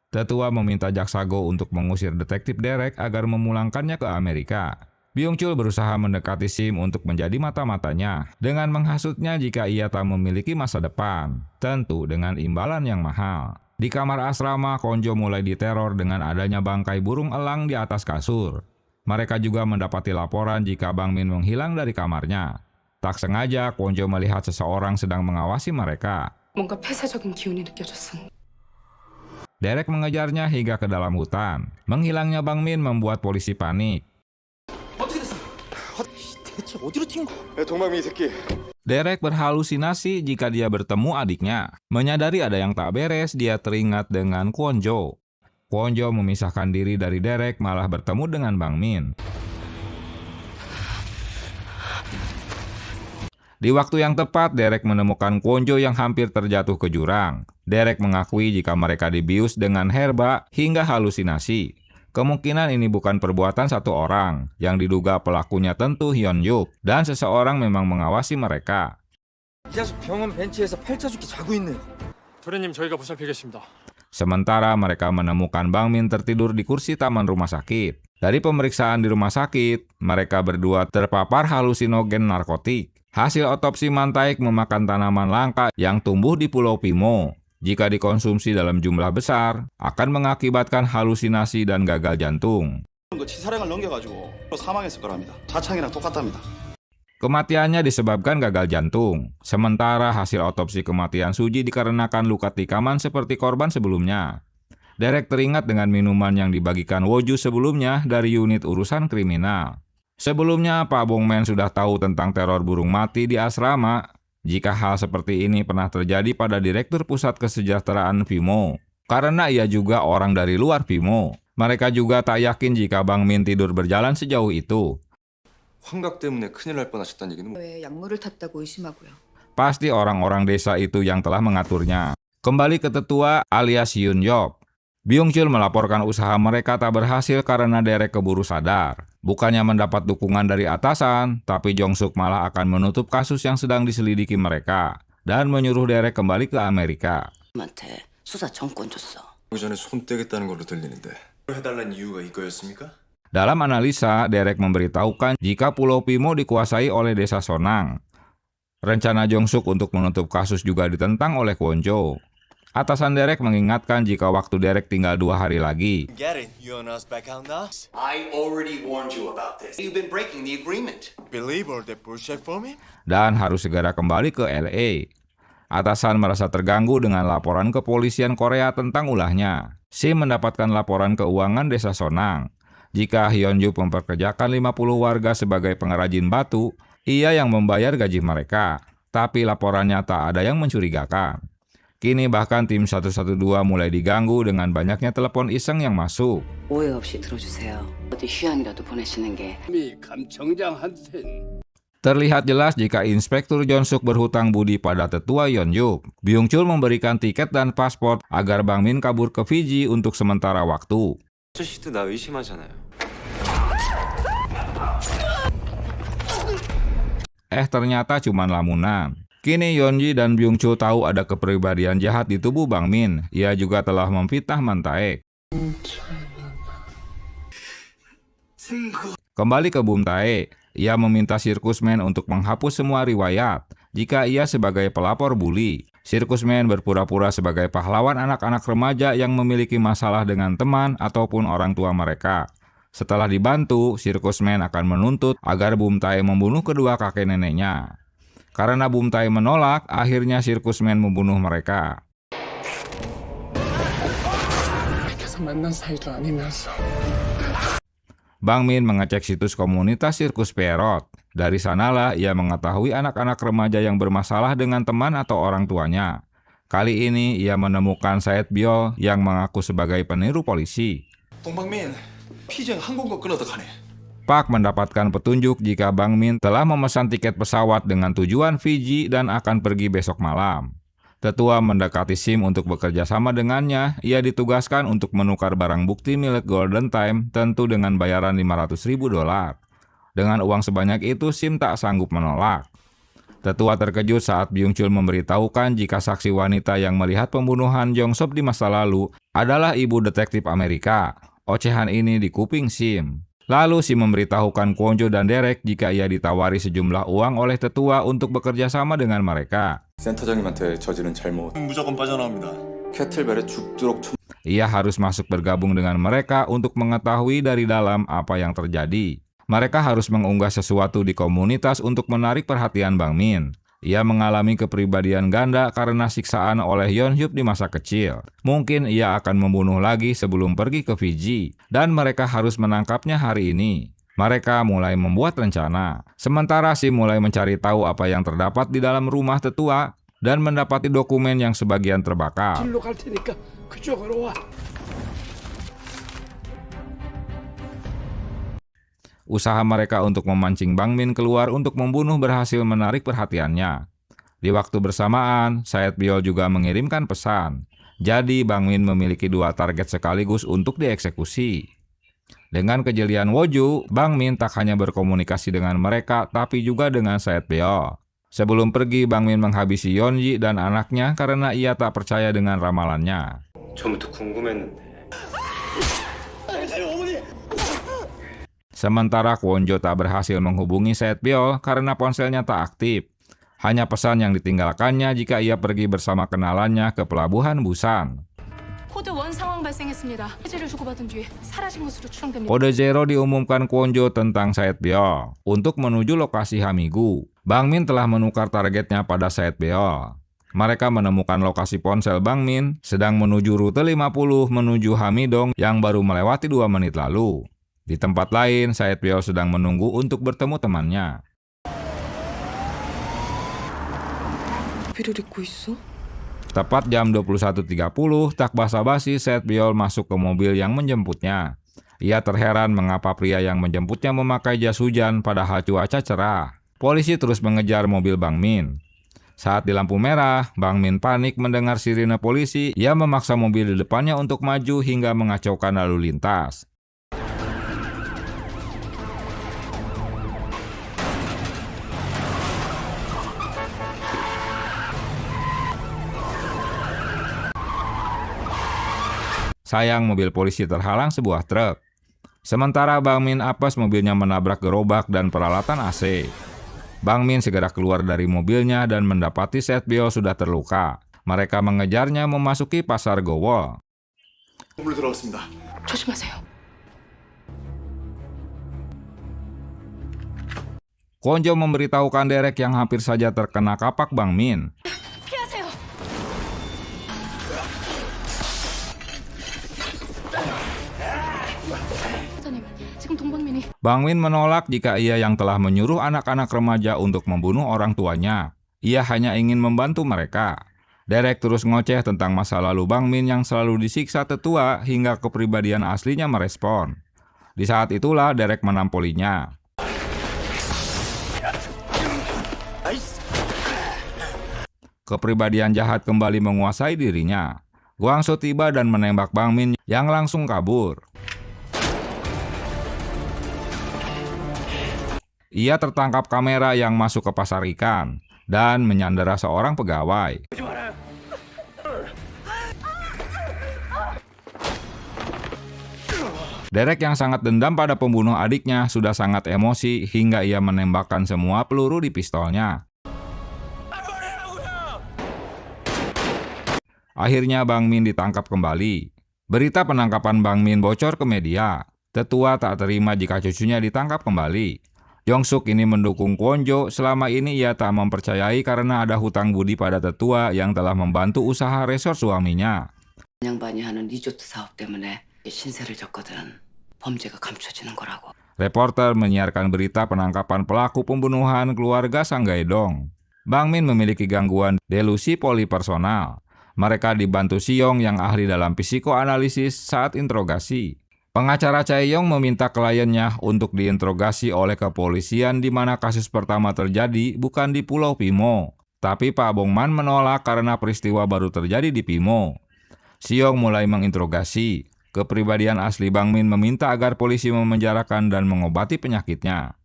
Tetua meminta Jaksago untuk mengusir detektif Derek agar memulangkannya ke Amerika. Byung-chul berusaha mendekati Sim untuk menjadi mata-matanya dengan menghasutnya jika ia tak memiliki masa depan, tentu dengan imbalan yang mahal. Di kamar asrama, Kwon-jo mulai diteror dengan adanya bangkai burung elang di atas kasur. Mereka juga mendapati laporan jika Bang Min menghilang dari kamarnya. Tak sengaja, Kwon-jo melihat seseorang sedang mengawasi mereka. 뭔가 폐쇄적인 기운이 느껴졌어. Derek mengejarnya hingga ke dalam hutan. Menghilangnya Bang Min membuat polisi panik. Derek berhalusinasi jika dia bertemu adiknya. Menyadari ada yang tak beres, dia teringat dengan Kwon-jo. Kwon-jo memisahkan diri dari Derek malah bertemu dengan Bang Min. Di waktu yang tepat, Derek menemukan Kwon Jo yang hampir terjatuh ke jurang. Derek mengakui jika mereka dibius dengan herba hingga halusinasi. Kemungkinan ini bukan perbuatan satu orang, yang diduga pelakunya tentu Hyun-yup, dan seseorang memang mengawasi mereka. 도련님 저희가 보살피겠습니다. Sementara mereka menemukan Bang Min tertidur di kursi taman rumah sakit. Dari pemeriksaan di rumah sakit, mereka berdua terpapar halusinogen narkotik. Hasil otopsi Mantaek memakan tanaman langka yang tumbuh di Pulau Pimo. Jika dikonsumsi dalam jumlah besar, akan mengakibatkan halusinasi dan gagal jantung. Kematiannya disebabkan gagal jantung. Sementara hasil otopsi kematian Suji dikarenakan luka tikaman seperti korban sebelumnya. Derek teringat dengan minuman yang dibagikan Woju sebelumnya dari unit urusan kriminal. Sebelumnya, Pak Bongmen sudah tahu tentang teror burung mati di asrama. Jika hal seperti ini pernah terjadi pada Direktur Pusat Kesejahteraan Pimo, karena ia juga orang dari luar Pimo. Mereka juga tak yakin jika Bang Min tidur berjalan sejauh itu. 환각 때문에 큰일 날 뻔하셨다는 얘기는 왜 약물을 탔다고 의심하고요. Pasti orang-orang desa itu yang telah mengaturnya. Kembali ke tetua alias Hyun-yup. Byung-chul melaporkan usaha mereka tak berhasil karena Derek keburu sadar. Bukannya mendapat dukungan dari atasan, tapi Jong-suk malah akan menutup kasus yang sedang diselidiki mereka dan menyuruh Derek kembali ke Amerika. 한테 수사 정권 줬어. 그 전에 손 떼겠다는 걸로 들리는데 해달라는 이유가 이거였습니까? Dalam analisa, Derek memberitahukan jika Pulau Pimo dikuasai oleh desa Sonang. Rencana Jong-suk untuk menutup kasus juga ditentang oleh Kwon Jo. Atasan Derek mengingatkan jika waktu Derek tinggal 2 hari lagi. Dan harus segera kembali ke LA. Atasan merasa terganggu dengan laporan kepolisian Korea tentang ulahnya. Sim mendapatkan laporan keuangan desa Sonang. Jika Hyun-yup memperkerjakan 50 warga sebagai pengrajin batu, ia yang membayar gaji mereka. Tapi laporannya tak ada yang mencurigakan. Kini bahkan tim 112 mulai diganggu dengan banyaknya telepon iseng yang masuk. 오해 없이 들어주세요. 어디 휴양이라도 보내시는 게. 미 감청장한텐 Terlihat jelas jika Inspektur Jong-suk berhutang budi pada tetua Hyun-yup. Byung-chul memberikan tiket dan paspor agar Bang Min kabur ke Fiji untuk sementara waktu. 아저씨도 나 의심하잖아요. Ternyata cuma lamunan. Kini Yeonji dan Byung-chul tahu ada kepribadian jahat di tubuh Bang Min. Ia juga telah memfitnah Mantaek. Kembali ke Bumtae, ia meminta sirkusmen untuk menghapus semua riwayat jika ia sebagai pelapor bully. Sirkusmen berpura-pura sebagai pahlawan anak-anak remaja yang memiliki masalah dengan teman ataupun orang tua mereka. Setelah dibantu, sirkusmen akan menuntut agar Bumtae membunuh kedua kakek neneknya. Karena Bumtae menolak, akhirnya sirkusmen membunuh mereka. Bang Min mengecek situs komunitas sirkus Perot. Dari sanalah ia mengetahui anak-anak remaja yang bermasalah dengan teman atau orang tuanya. Kali ini ia menemukan Saet Byol yang mengaku sebagai peniru polisi. 동방민, 피정 항공권 끊어서 가네. Park mendapatkan petunjuk jika Bang Min telah memesan tiket pesawat dengan tujuan Fiji dan akan pergi besok malam. Tetua mendekati Sim untuk bekerja sama dengannya. Ia ditugaskan untuk menukar barang bukti milik Golden Time, tentu dengan bayaran $500.000. Dengan uang sebanyak itu, Sim tak sanggup menolak. Tetua terkejut saat Byung-chul memberitahukan jika saksi wanita yang melihat pembunuhan Jong-suk di masa lalu adalah ibu detektif Amerika. Ocehan ini di kuping Sim. Lalu Sim memberitahukan Kwon Jo dan Derek jika ia ditawari sejumlah uang oleh tetua untuk bekerja sama dengan mereka. 센터장님한테 저지른 잘못 무조건 빠져나옵니다. 캐틀벨에 죽도록 Ia harus masuk bergabung dengan mereka untuk mengetahui dari dalam apa yang terjadi. Mereka harus mengunggah sesuatu di komunitas untuk menarik perhatian Bang Min. Ia mengalami kepribadian ganda karena siksaan oleh Hyun-yup di masa kecil. Mungkin ia akan membunuh lagi sebelum pergi ke Fiji, dan mereka harus menangkapnya hari ini. Mereka mulai membuat rencana. Sementara Sim mulai mencari tahu apa yang terdapat di dalam rumah tetua dan mendapati dokumen yang sebagian terbakar. 길로 갈 테니까 그쪽으로 와. Usaha mereka untuk memancing Bang Min keluar untuk membunuh berhasil menarik perhatiannya. Di waktu bersamaan, Said Biol juga mengirimkan pesan. Jadi Bang Min memiliki 2 target sekaligus untuk dieksekusi. Dengan kejelian Woju, Bang Min tak hanya berkomunikasi dengan mereka, tapi juga dengan Said Biol. Sebelum pergi, Bang Min menghabisi Yeonji dan anaknya karena ia tak percaya dengan ramalannya. 처음부터 궁금했는데. Sementara Kwon-jo tak berhasil menghubungi Said Biol karena ponselnya tak aktif. Hanya pesan yang ditinggalkannya jika ia pergi bersama kenalannya ke pelabuhan Busan. 코드 1 상황 발생했습니다. 해지를 주고받은 뒤에 사라진 것으로 추정됩니다. Kode Zero diumumkan Kwon-jo tentang Said Biol. Untuk menuju lokasi Hamigu, Bang Min telah menukar targetnya pada Said Biol. Mereka menemukan lokasi ponsel Bang Min sedang menuju rute 50 menuju Hamidong yang baru melewati 2 menit lalu. Di tempat lain, Said Biol sedang menunggu untuk bertemu temannya. Tepat jam 21.30, tak basa-basi Said Biol masuk ke mobil yang menjemputnya. Ia terheran mengapa pria yang menjemputnya memakai jas hujan padahal cuaca cerah. Polisi terus mengejar mobil Bang Min. Saat di lampu merah, Bang Min panik mendengar sirine polisi. Ia memaksa mobil di depannya untuk maju hingga mengacaukan lalu lintas. Sayang mobil polisi terhalang sebuah truk. Sementara Bang Min apes mobilnya menabrak gerobak dan peralatan AC. Bang Min segera keluar dari mobilnya dan mendapati Said Biol sudah terluka. Mereka mengejarnya memasuki pasar Gowol. 조심하세요. Kwon-jo memberitahukan Derek yang hampir saja terkena kapak Bang Min. 피하세요. 사장님, 지금 동방민이 Bang Min menolak jika ia yang telah menyuruh anak-anak remaja untuk membunuh orang tuanya. Ia hanya ingin membantu mereka. Derek terus ngoceh tentang masa lalu Bang Min yang selalu disiksa tetua hingga kepribadian aslinya merespon. Di saat itulah Derek menampolinya. Kepribadian jahat kembali menguasai dirinya. Gwangso tiba dan menembak Bang Min yang langsung kabur. Ia tertangkap kamera yang masuk ke pasar ikan dan menyandera seorang pegawai. Derek yang sangat dendam pada pembunuh adiknya sudah sangat emosi hingga ia menembakkan semua peluru di pistolnya. Akhirnya Bang Min ditangkap kembali. Berita penangkapan Bang Min bocor ke media. Tetua tak terima jika cucunya ditangkap kembali. Jong-suk ini mendukung Kwon-jo. Selama ini ia tak mempercayai karena ada hutang budi pada tetua yang telah membantu usaha resort suaminya. 양반이 하는 리조트 사업 때문에 신세를 졌거든. 범죄가 감춰지는 거라고. Reporter menyiarkan berita penangkapan pelaku pembunuhan keluarga Sanggaedong. Bang Min memiliki gangguan delusi polipersonal. Mereka dibantu Siyong yang ahli dalam psikoanalisis saat interogasi. Pengacara Chae-yong meminta kliennya untuk diinterogasi oleh kepolisian di mana kasus pertama terjadi bukan di Pulau Pimo. Tapi Pak Bongman menolak karena peristiwa baru terjadi di Pimo. Siyong mulai menginterogasi. Kepribadian asli Bang Min meminta agar polisi memenjarakan dan mengobati penyakitnya.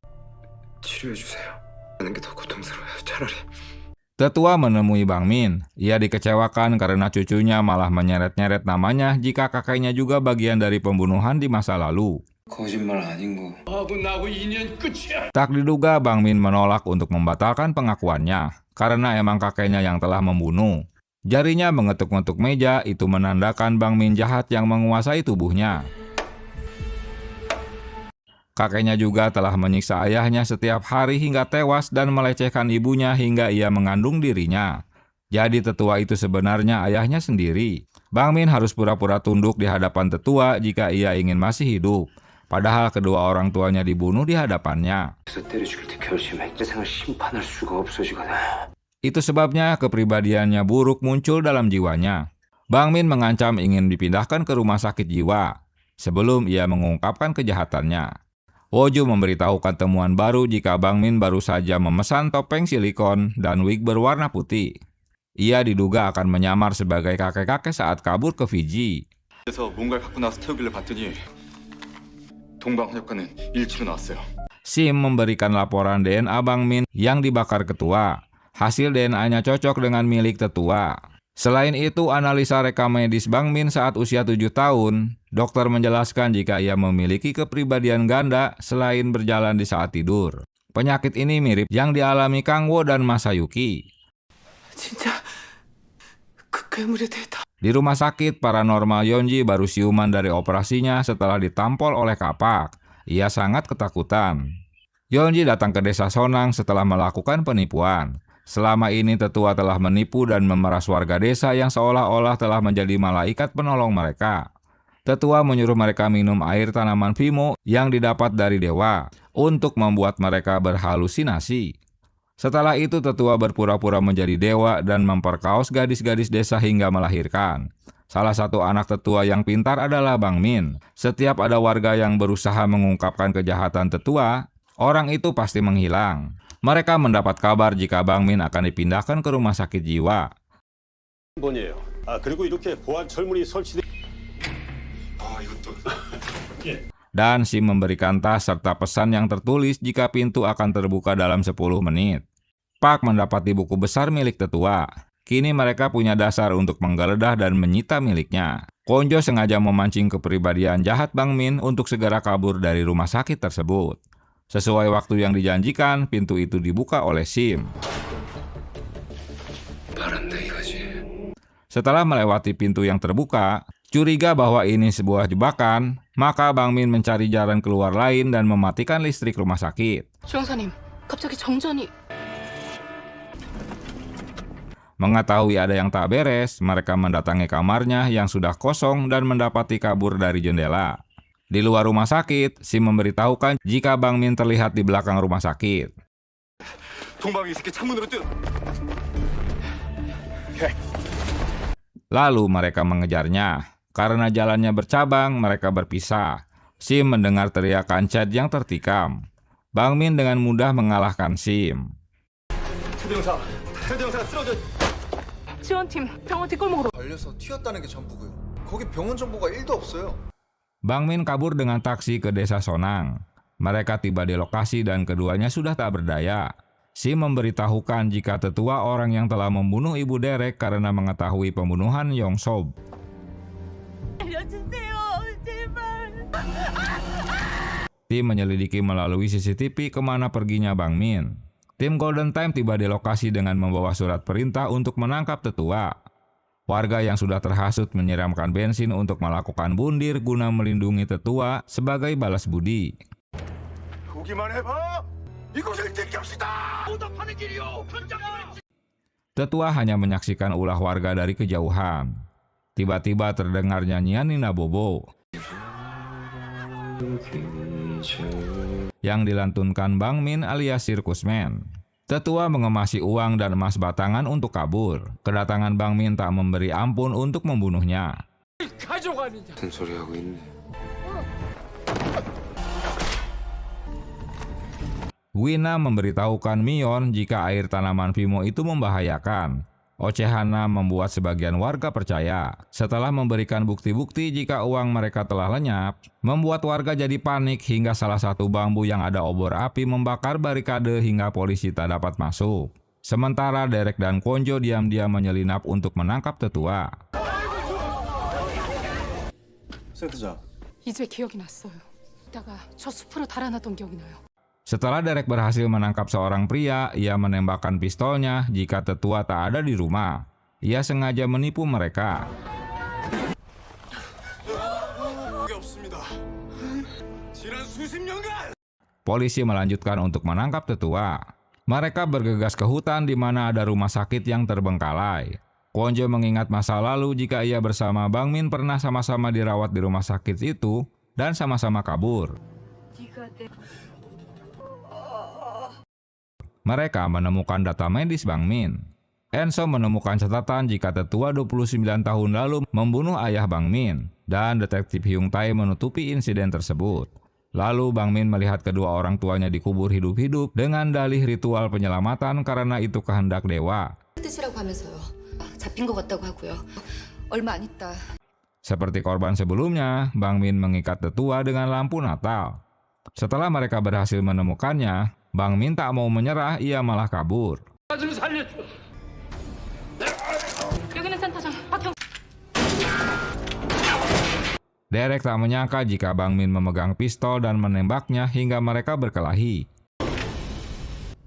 Tetua menemui Bang Min. Ia dikecewakan karena cucunya malah menyeret-nyeret namanya jika kakeknya juga bagian dari pembunuhan di masa lalu. Tak diduga Bang Min menolak untuk membatalkan pengakuannya karena emang kakeknya yang telah membunuh. Jarinya mengetuk-ngetuk meja, itu menandakan Bang Min jahat yang menguasai tubuhnya. Kakeknya juga telah menyiksa ayahnya setiap hari hingga tewas dan melecehkan ibunya hingga ia mengandung dirinya. Jadi tetua itu sebenarnya ayahnya sendiri. Bang Min harus pura-pura tunduk di hadapan tetua jika ia ingin masih hidup. Padahal kedua orang tuanya dibunuh di hadapannya. Itu sebabnya kepribadiannya buruk muncul dalam jiwanya. Bang Min mengancam ingin dipindahkan ke rumah sakit jiwa sebelum ia mengungkapkan kejahatannya. Woju memberitahukan temuan baru jika Bang Min baru saja memesan topeng silikon dan wig berwarna putih. Ia diduga akan menyamar sebagai kakek-kakek saat kabur ke Fiji. 그래서 뭔가를 갖고 나서 태우길래 봤더니 동방 화력과는 일치로 나왔어요. Sim memberikan laporan DNA Bang Min yang dibakar Tetua. Hasil DNA-nya cocok dengan milik Tetua. Selain itu, analisa rekam medis Bang Min saat usia 7 tahun, dokter menjelaskan jika ia memiliki kepribadian ganda selain berjalan di saat tidur. Penyakit ini mirip yang dialami Kang Wo dan Masayuki. Di rumah sakit, paranormal Yeonji baru siuman dari operasinya setelah ditampol oleh kapak. Ia sangat ketakutan. Yeonji datang ke desa Sonang setelah melakukan penipuan. Selama ini Tetua telah menipu dan memeras warga desa yang seolah-olah telah menjadi malaikat penolong mereka. Tetua menyuruh mereka minum air tanaman Vimo yang didapat dari dewa untuk membuat mereka berhalusinasi. Setelah itu Tetua berpura-pura menjadi dewa dan memperkaos gadis-gadis desa hingga melahirkan. Salah satu anak Tetua yang pintar adalah Bang Min. Setiap ada warga yang berusaha mengungkapkan kejahatan Tetua, orang itu pasti menghilang. Mereka mendapat kabar jika Bang Min akan dipindahkan ke rumah sakit jiwa. Dan Sim memberikan tas serta pesan yang tertulis jika pintu akan terbuka dalam 10 menit. Park mendapati buku besar milik Tetua. Kini mereka punya dasar untuk menggeledah dan menyita miliknya. Kwonjo sengaja memancing kepribadian jahat Bang Min untuk segera kabur dari rumah sakit tersebut. Sesuai waktu yang dijanjikan, pintu itu dibuka oleh Sim. Setelah melewati pintu yang terbuka, curiga bahwa ini sebuah jebakan, maka Bang Min mencari jalan keluar lain dan mematikan listrik rumah sakit. 주영사님, 갑자기 정전이... Mengetahui ada yang tak beres, mereka mendatangi kamarnya yang sudah kosong dan mendapati kabur dari jendela. Di luar rumah sakit, Sim memberitahukan jika Bang Min terlihat di belakang rumah sakit. Lalu mereka mengejarnya. Karena jalannya bercabang, mereka berpisah. Sim mendengar teriakan Chad yang tertikam. Bang Min dengan mudah mengalahkan Sim. 지원팀, 병원 뒷골목으로. 걸려서 튀었다는 게 전부고요. 거기 병원 정보가 1도 없어요. Bang Min kabur dengan taksi ke desa Sonang. Mereka tiba di lokasi dan keduanya sudah tak berdaya. Sim memberitahukan jika Tetua orang yang telah membunuh ibu Derek karena mengetahui pembunuhan Yong Sob. Tim menyelidiki melalui CCTV kemana perginya Bang Min. Tim Golden Time tiba di lokasi dengan membawa surat perintah untuk menangkap Tetua. Warga yang sudah terhasut menyiramkan bensin untuk melakukan bundir guna melindungi Tetua sebagai balas budi. Tetua hanya menyaksikan ulah warga dari kejauhan. Tiba-tiba terdengar nyanyian Nina Bobo yang dilantunkan Bang Min alias Circus Man. Tetua mengemasi uang dan emas batangan untuk kabur. Kedatangan Bang Min tak memberi ampun untuk membunuhnya. Wina memberitahukan Mion jika air tanaman Vimo itu membahayakan. Ocehanna membuat sebagian warga percaya. Setelah memberikan bukti-bukti jika uang mereka telah lenyap, membuat warga jadi panik hingga salah satu bambu yang ada obor api membakar barikade hingga polisi tak dapat masuk. Sementara Derek dan Kwonjo diam-diam menyelinap untuk menangkap Tetua. 이제 기억이 났어요. 이따가 저 숲으로 달아나던 기억이 나요. Setelah Derek berhasil menangkap seorang pria, ia menembakkan pistolnya jika Tetua tak ada di rumah. Ia sengaja menipu mereka. Polisi melanjutkan untuk menangkap Tetua. Mereka bergegas ke hutan di mana ada rumah sakit yang terbengkalai. Kwonjo mengingat masa lalu jika ia bersama Bang Min pernah sama-sama dirawat di rumah sakit itu dan sama-sama kabur. Mereka menemukan data medis Bang Min. Enso menemukan catatan jika Tetua 29 tahun lalu membunuh ayah Bang Min, dan detektif Hyung Tae menutupi insiden tersebut. Lalu Bang Min melihat kedua orang tuanya dikubur hidup-hidup dengan dalih ritual penyelamatan karena itu kehendak dewa. 뜻이라고 하면서요. 잡힌 것 같다고 하고요. 얼마 안 있다. Seperti korban sebelumnya, Bang Min mengikat tetua dengan lampu Natal. Setelah mereka berhasil menemukannya, Bang Min tak mau menyerah, ia malah kabur. 여기는 센터장 박형. Derek tak menyangka jika Bang Min memegang pistol dan menembaknya hingga mereka berkelahi.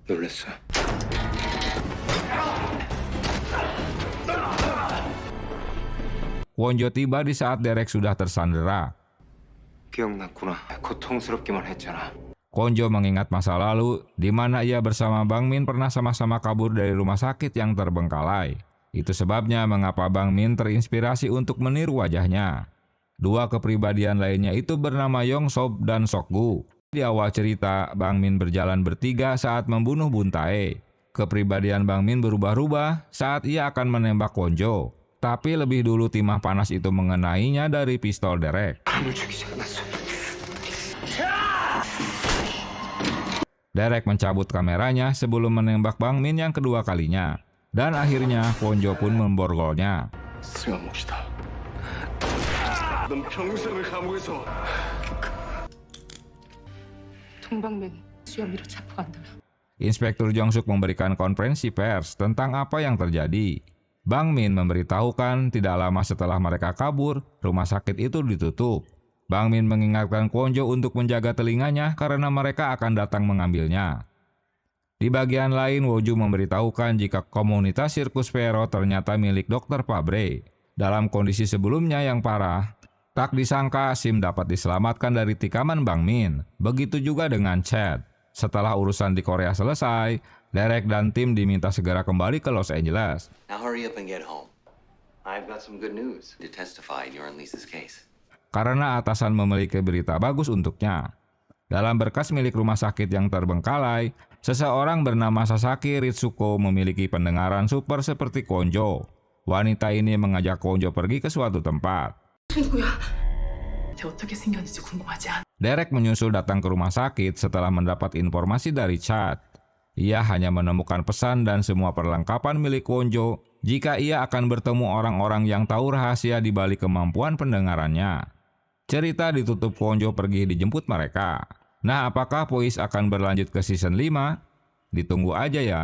놀랬어. Kwon Jo tiba di saat Derek sudah tersandera. 기억났구나. 고통스럽기만 했잖아. Kwon Jo mengingat masa lalu di mana ia bersama Bang Min pernah sama-sama kabur dari rumah sakit yang terbengkalai. Itu sebabnya mengapa Bang Min terinspirasi untuk meniru wajahnya. Dua kepribadian lainnya itu bernama Yong Sob dan Sok Gu. Di awal cerita, Bang Min berjalan bertiga saat membunuh Bun Tae. Kepribadian Bang Min berubah-ubah saat ia akan menembak Kwon Jo. Tapi lebih dulu timah panas itu mengenainya dari pistol Derek. Derek mencabut kameranya sebelum menembak Bang Min yang kedua kalinya. Dan akhirnya Kwon Jo pun memborgolnya. 쓸모없이다. 넌 평생을 감옥에서 동방맨 수염이로 체포한다. Inspektur Jong Suk memberikan konferensi pers tentang apa yang terjadi. Bang Min memberitahukan tidak lama setelah mereka kabur, rumah sakit itu ditutup. Bang Min mengingatkan Kwon Jo untuk menjaga telinganya karena mereka akan datang mengambilnya. Di bagian lain, Woju memberitahukan jika komunitas sirkus Pero ternyata milik Dr. Fabre. Dalam kondisi sebelumnya yang parah, tak disangka Sim dapat diselamatkan dari tikaman Bang Min. Begitu juga dengan Chad. Setelah urusan di Korea selesai, Derek dan tim diminta segera kembali ke Los Angeles. Now hurry up and get home. I've got some good news to testify in your and Lisa's case. Karena atasan memiliki berita bagus untuknya. Dalam berkas milik rumah sakit yang terbengkalai, seseorang bernama Sasaki Ritsuko memiliki pendengaran super seperti Kwon Jo. Wanita ini mengajak Kwon Jo pergi ke suatu tempat. 누구야? 쟤 어떻게 생겼는지 궁금하지 않아? Derek menyusul datang ke rumah sakit setelah mendapat informasi dari Chad. Ia hanya menemukan pesan dan semua perlengkapan milik Kwon Jo jika ia akan bertemu orang-orang yang tahu rahasia di balik kemampuan pendengarannya. Cerita ditutup Kwon Jo pergi dijemput mereka. Nah, apakah Poise akan berlanjut ke season 5? Ditunggu aja ya.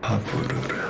바보를